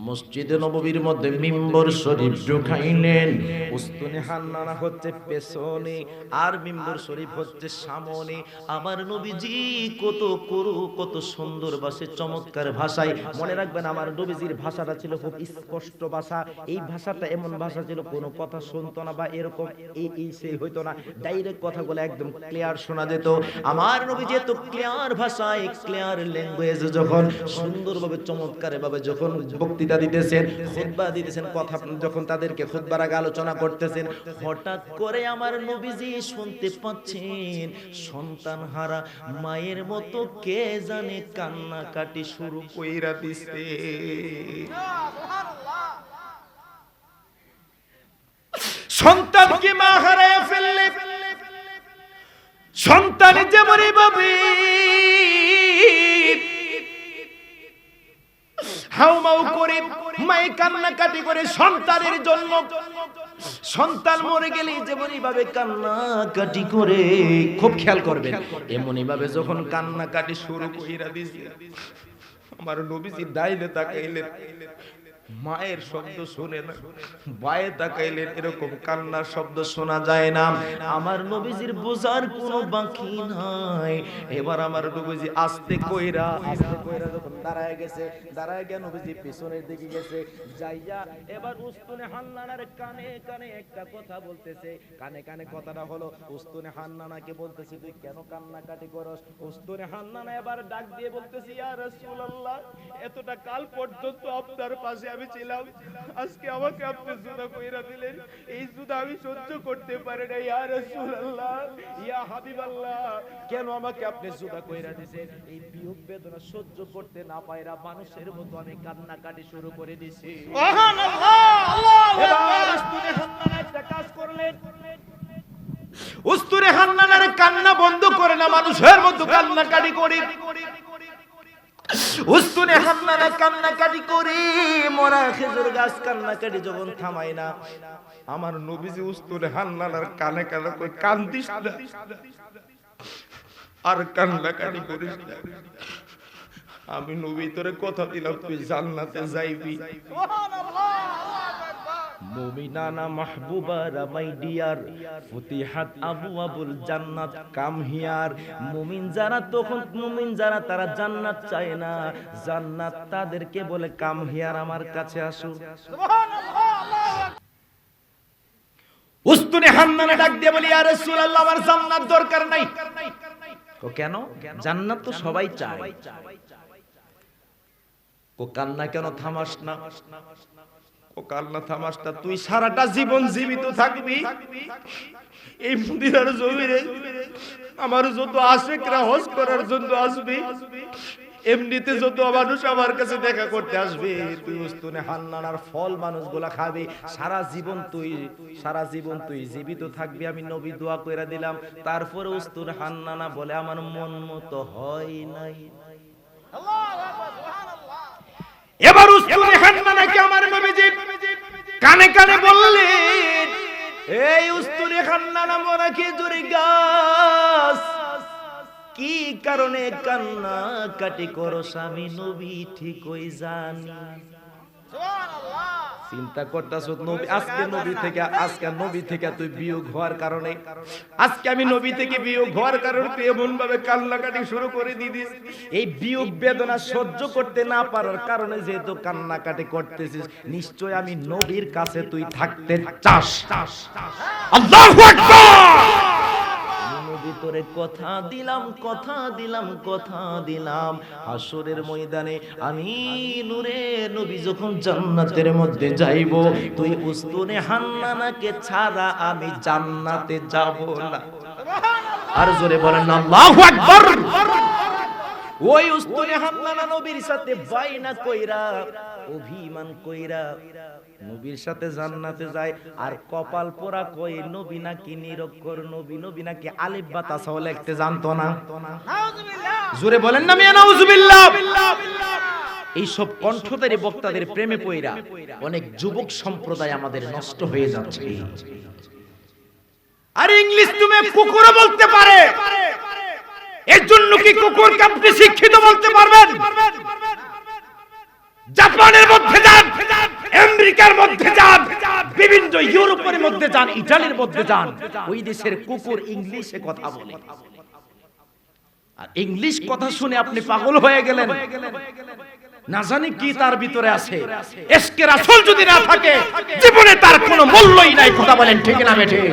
মসজিদে নববীর মধ্যে মিম্বর শরীফ ঢুকাইলেন। উস্তুনে হান্নানা হচ্ছে পেছনে, আর মিম্বর শরীফ হচ্ছে সামনে। আমার নবীজি কত করু, কত সুন্দর ভাষে, চমৎকার ভাষায়। মনে রাখবেন, আমার নবীজির ভাষাটা ছিল খুব স্পষ্ট ভাষা। এই ভাষাটা এমন ভাষা ছিল, কোনো কথা শুনতো না বা এরকম এই সেই হইতো না, ডাইরেক্ট কথাগুলো একদম ক্লিয়ার শোনা যেত। আমার নবীজি এত ক্লিয়ার ভাষায়, ক্লিয়ার ল্যাঙ্গুয়েজ, যখন সুন্দরভাবে চমৎকার ভাবে যখন বক্তৃতা দিতেছেন, খুতবা দিতেছেন, কথা যখন তাদেরকে খুতবার আগে আলোচনা করতেছেন, হঠাৎ করে আমার নবীজি শুনতে পাচ্ছেন সন্তান হারা মায়ের মতো কে জানে কান্নাকাটি শুরু কইরা দিছে। সন্তানকে মা হারায় ফেললে সন্তান যেমন ভাবে হাউমাউ করে, মায়ে কান্নাকাটি করে সন্তানের জন্য। সন্তান মরে গেলে যেমনই ভাবে কান্নাকাটি করে, খুব খেয়াল করবেন, এমনই ভাবে যখন কান্নাকাটি শুরু কইরা দিছে, আমার নবীজি ডাইনে তাকাইলেন, মায়ের শব্দ শুনে না, বায়ে তাকাইলেন, এরকম কান্নার শব্দ শোনা যায় না। আমার নবীজির বোঝার কোনো বাকি নাই। এবার আমার নবীজি আস্তে কইরা যখন দাঁড়ায় গেছে, দাঁড়ায় গিয়ে নবীজি পিছনের দিকে গেছে, যাইয়া এবার উস্তুনে হান্নানার কানে কানে একটা কথা বলতেছে। কানে কানে কথাটা হলো, উস্তুনে হান্নানাকে বলতেছে, তুই কেন কান্নাকাটি করস? উস্তুনে হান্নানা এবার ডাক দিয়ে বলতেছে, ইয়া রাসূলুল্লাহ, এতটা কাল পর্যন্ত আপনার পাশে আমি ছিলাম, আজকে আমাকে আপনি জুদা কইরা দিলেন, এই জুদা আমি সহ্য করতে পারি না। ইয়া রাসূলুল্লাহ, ইয়া হাবিবাল্লাহ, কেন আমাকে আপনি জুদা কইরা দিয়েছেন? এই বিয়োগ বেদনা সহ্য করতে না পাইরা মানুষের মতো আমি কান্নাকাটি শুরু করে দিছি। সুবহানাল্লাহ, আল্লাহু আকবার। উস্তুনে হান্নানা একটা কাজ করলেন, উস্তুনে হান্নানার কান্না বন্ধ করে না, মানুষের মতো কান্নাকাটি করে। উস্তুনে হান্নানা কান্নাকাটি করে, মরা খেজুর গাছ কান্নাকাটি যখন থামায় না, আমার নবীজি উস্তুনে হান্নানার কানে কানে কই, কান্দিস না আর কান্নাকাটি করিস না, আমি নবী তোরে কথা দিলাম তুই জান্নাতে যাইবি। সুবহানাল্লাহ, মুমিনানা মাহবুবারা মাই ডিয়ার, ফুতিহাত আবওয়াবুল জান্নাত কাম হিয়ার। মুমিন যারা, তখন মুমিন যারা, তারা জান্নাত চায় না, জান্নাত তাদেরকে বলে কাম হিয়ার, আমার কাছে আসো। সুবহানাল্লাহ, আল্লাহু আকবার। উস্তুনে হান্নানা ডাক দিয়ে বলি, ইয়া রাসূলুল্লাহ, আমার জান্নাত দরকার নাই। ও কেন? জান্নাত তো সবাই চায়। ও কান্না কেন থামাস না? ও কান্না থামাস না, তুই সারাটা জীবন জীবিত থাকবি এই মদিনার জমিনে। আমার যত আশিকরা হজ করার জন্য আসবে, এমনিতে যত মানুষ আমার কাছে দেখা করতে আসবে, তুই উস্তুনে হান্নানার ফল মানুষগুলা খাবে। সারা জীবন তুই জীবিত থাকবি, আমি নবী দোয়া কইরা দিলাম। তারপরে উস্তুনে হান্নানা বলে, আমার মন মতো হয় নাই। আল্লাহু আকবার, সুবহানাল্লাহ। এবার উস্তুনে হান্নানাকে আমার নবীজি কানে কানে বললেন, এই উস্তুনে হান্নানা, মরা খেজুর গাছ কি কারণে কান্না কাটি করস আমি নবী ঠিকই জানি। চিন্তা করতেছ নবী আজকে নবী থেকে তুই বিয়োগ হওয়ার কারণে, আজকে আমি নবী থেকে বিয়োগ হওয়ার কারণে তুই এমন ভাবে কান্নাকাটি শুরু করে দিদিস। এই বিয়োগ বেদনা সহ্য করতে না পারার কারণে যেহেতু কান্নাকাটি করতেছিস, নিশ্চয় আমি নবীর কাছে তুই থাকতে চাস। আল্লাহু আকবার। ভিতরে কথা দিলাম হাসরের ময়দানে আমি নূরে নবী যখন জান্নাতের মধ্যে যাইব, তুই উস্তুনে হান্নানাকে ছাড়া আমি জান্নাতে যাব না। আর জোরে বলেন না আল্লাহু আকবার। ওই উস্তুনে হান্নানা নবীর সাথে বাইনা কইরা, অভিমান কইরা নবীর সাথে জান্নাতে যায়। আর কপাল পোড়া কই নবী নাকি নিরক্ষর নবী, নবী নাকি আলিফ বা তাসাও লিখতে জানতো না। জোরে বলেন না মিয়া নাউজুবিল্লাহ। এই সব কণ্ঠধারী বক্তাদের প্রেমে পইরা অনেক যুবক সম্প্রদায় আমাদের নষ্ট হয়ে যাচ্ছে। আর ইংলিশ তুমি কুকুরও বলতে পারে, এর জন্য কি কুকুরকে আপনি শিক্ষিত বলতে পারবেন? জাপানের মধ্যে যান, আমেরিকার মধ্যে যান, বিভিন্ন ইউরোপের মধ্যে যান, ইতালির মধ্যে যান, ওই দেশের কুকুর ইংলিশে কথা বলে। আর ইংলিশ কথা শুনে আপনি পাগল হয়ে গেলেন, না জানি কি তার ভিতরে আছে। ইশকে রাসূল যদি না থাকে জীবনে তার কোনো মূল্যই নাই। কথা বলেন ঠিক না বেঠিক?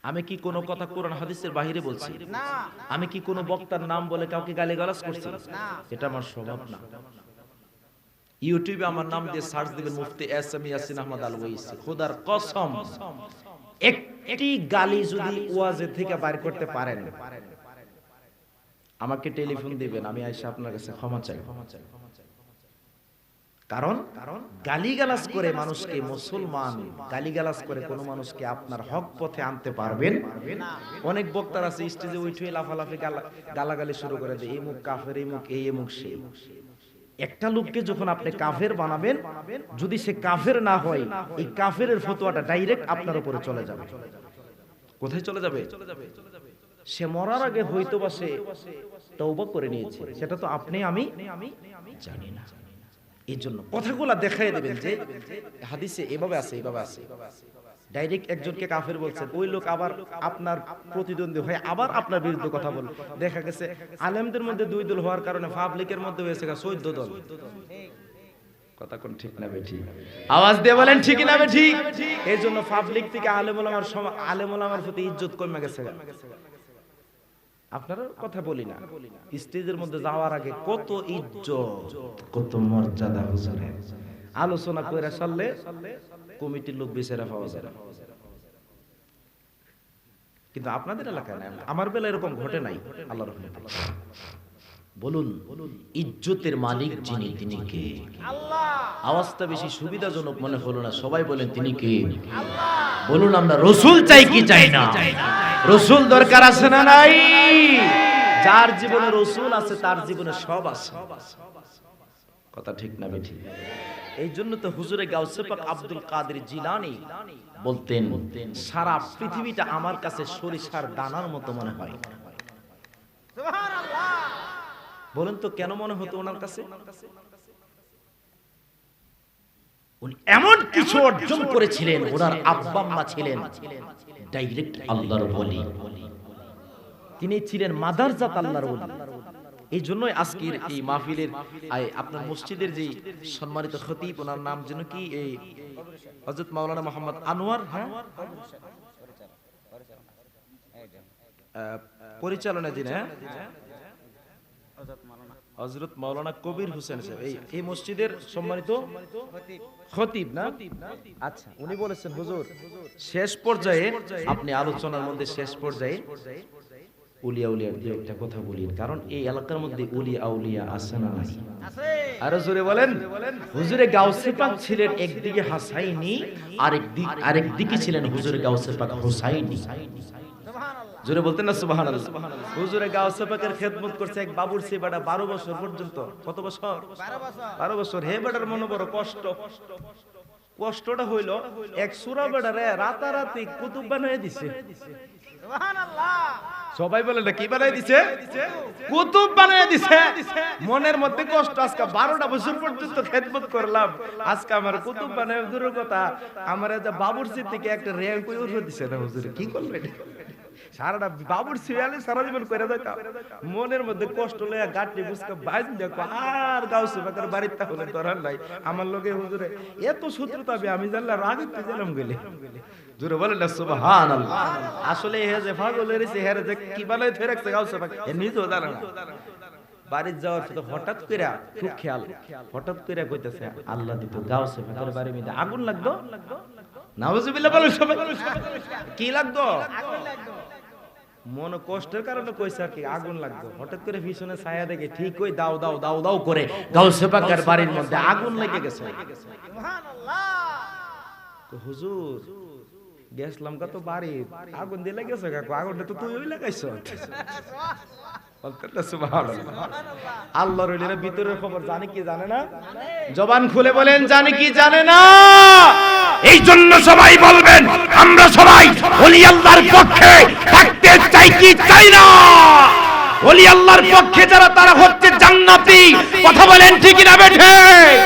আমি কি কোনো কথা কোরআন হাদিসের বাইরে বলছি? আমি কি কোনো বক্তার নাম বলে কাউকে গালিগালাজ করছি? এটা আমার স্বভাব না। ইউটিউবে আমার নাম দিয়ে সার্চ দিবেন মুফতি এস এম ইয়াসিন আহমদ আল ওয়াইসি, খোদার কসম একটি গালি যদি ওয়াজে থেকে বাইর করতে পারেন, আমাকে টেলিফোন দিবেন, আমি আইসা আপনার কাছে ক্ষমা চাই। কারণ গালিগালাজ করে মানুষকে, মুসলমান গালিগালাজ করে কোন মানুষকে আপনার হক পথে আনতে পারবেন? অনেক বক্তার আছে স্টেজে উঠে লাফালাফি গালাগালি শুরু করে দেয়, এই মুখ কাফের, এই মুখ এই মুখ সেই। একটা লোককে যখন আপনি কাফের বানাবেন, যদি সে কাফের না হয়, এই কাফেরের ফতোয়াটা ডাইরেক্ট আপনার উপরে চলে যাবে। কোথায় চলে যাবে? সে মরার আগে হয়তো বা সে তওবা করে নিয়েছে, সেটা তো আপনি আমি জানি না। এই জন্য কথাগুলা দেখাই দেবেন যে হাদিসে এভাবে আছে, এভাবে আছে। ডাইরেক্ট একজনকে কাফের বলছেন, ওই লোক আবার আপনার প্রতিদ্বন্দ্বী হয়ে আবার আপনার বিরুদ্ধে কথা বলে। দেখা গেছে আলেমদের মধ্যে 2 দল হওয়ার কারণে পাবলিকের মধ্যে হয়েছে 14 দল। কথা কোন ঠিক না বেঠিক? আওয়াজ দিয়ে বলেন ঠিক না বেঠিক? এই জন্য পাবলিক থেকে আলেম ওলামার প্রতি ইজ্জত কমে গেছে। আপনারা কথা বলি না, স্টেজের মধ্যে যাওয়ার আগে কত ইজ্জত, কত মর্যাদা হুজুরের আলোচনা কইরা চললে কমিটির লোক বেচারা পাওয়া যায় না। কিন্তু আপনাদের এলাকায় না, আমার বেলা এরকম ঘটে নাই আল্লাহর রহমতে। বলুন ইজ্জতের মালিক যিনি, তিনি কে? আল্লাহ। আওয়াজটা বেশি সুবিধাজনক মনে হলো না, সবাই বলেন তিনি কে? আল্লাহ। বলুন আমরা রাসূল চাই কি চাই না? রাসূল দরকার আছে না নাই? যার জীবনে রাসূল আছে তার জীবনে সব আছে। কথা ঠিক না বেঠিক? এই জন্য তো হুজুরে গাউসে পাক আব্দুল কাদের জিলানী বলতেন, সারা পৃথিবীটা আমার কাছে সরিষার দানার মতো মনে হয়। সুবহানাল্লাহ। বলেন তো কেন মনে হতো ওনার কাছে? উনি এমন কিছু অর্জন করেছিলেন, ওনার আব্বা আম্মা ছিলেন ডাইরেক্ট আল্লাহর ওলি, তিনি ছিলেন মাদারজাত আল্লাহর ওলি। এই জন্যই আজকের এই মাহফিলের আপনার মসজিদের যে সম্মানিত খতিব, ওনার নাম যেন কি, এই হযরত মাওলানা মোহাম্মদ আনোয়ার, হ্যাঁ পরিচালনা যিনি, হযরত মাওলানা কবির হোসেন সাহেব, এই মসজিদের সম্মানিত খতিব না? আচ্ছা, উনি বলেছেন হুজুর শেষ পর্যায়ে আপনি আলোচনার মধ্যে শেষ পর্যায়ে উলিয়া উলিয়ার দিয়ে একটা কথা বলি, কারণ এই এলাকার মধ্যে উলিয়া আউলিয়া আছে না নাই? আরো জোরে বলেন। হুজুরে গাউসে পাক ছিলেন একদিকে হাসাইনি, আরেকদিকে ছিলেন হুজুরে গাউসে পাক হুসাইনি। জোরে বলতেন না সুবহানাল্লাহ। হুজুরে গাউসে পাকের খেদমত করছে এক বাবুরচি বেটা 12 বছর পর্যন্ত। কত বছর? 12 বছর। হে বেটার মনে বড় কষ্ট, কষ্টটা হইল এক সূরা বেড়ারে রাতারাতি কুতুব বানায় দিছে। সবাই বলে না কি বানায় দিছে? কুতুব বানায় দিছে। মনের মধ্যে কষ্ট, আজকে 12টা বছর পর্যন্ত খেদমত করলাম, আজকে আমার কুতুব বানায় দূরের কথা আমার যে বাবুরচি থেকে একটা র‍্যাঙ্ক উঠে দিছে না হুজুর, কি করলেন? সারাটা বাবুরচি আলে সারা জীবন করে দাও। মনের মধ্যে কষ্ট লইয়া গাঁটনি বুঝকে বাইজ দেখো আর গাউসে বাকার বাড়িতে হলে ধরার নাই। আমার লগে হুজুরে এত শত্রুতা আমি জানলাম, আগে তো জানলাম গেলে জোরে বলেন না সুবহানাল্লাহ। আসলে হে যে পাগল হইছে, হে যে কি বানাই ধরে রাখছে গাউসে বাক, এ নিজেও জানে না। বাড়ি যাওয়ার পর হঠাৎ কইরা খুব খেয়াল, হঠাৎ কইরা কইতেছে আল্লাহ দিত গাউসে বাকার বাড়ির মধ্যে আগুন লাগতো। নাউজুবিল্লাহ বলেন সবাই। কি লাগতো? আগুন লাগতো। মন কষ্টের কারণে কইছে কি আগুন লাগতো। হঠাৎ করে পিছনে ছায়া দেখে ঠিক ওই দাও দাও দাও দাও করে গাউসে পাকের বাড়ির মধ্যে আগুন লেগে গেছে। সুবহানাল্লাহ। তো হুজুর গেছলাম কত বাড়ি, আগুন দিয়ে লেগেছে কাকু, আগুনটা তো তুই লাগাইছ। আল্লাহর ওলিরা ভিতরের খবর জানে কি জানে না? জবান খুলে বলেন জানে কি জানে না? এই জন্য সবাই বলবেন আমরা সবাই ওলি আল্লাহর পক্ষে থাকতে চাই কি চাই না? ওলি আল্লাহর পক্ষে যারা তারা হচ্ছে জান্নাতি। কথা বলেন ঠিক না বেঠিক?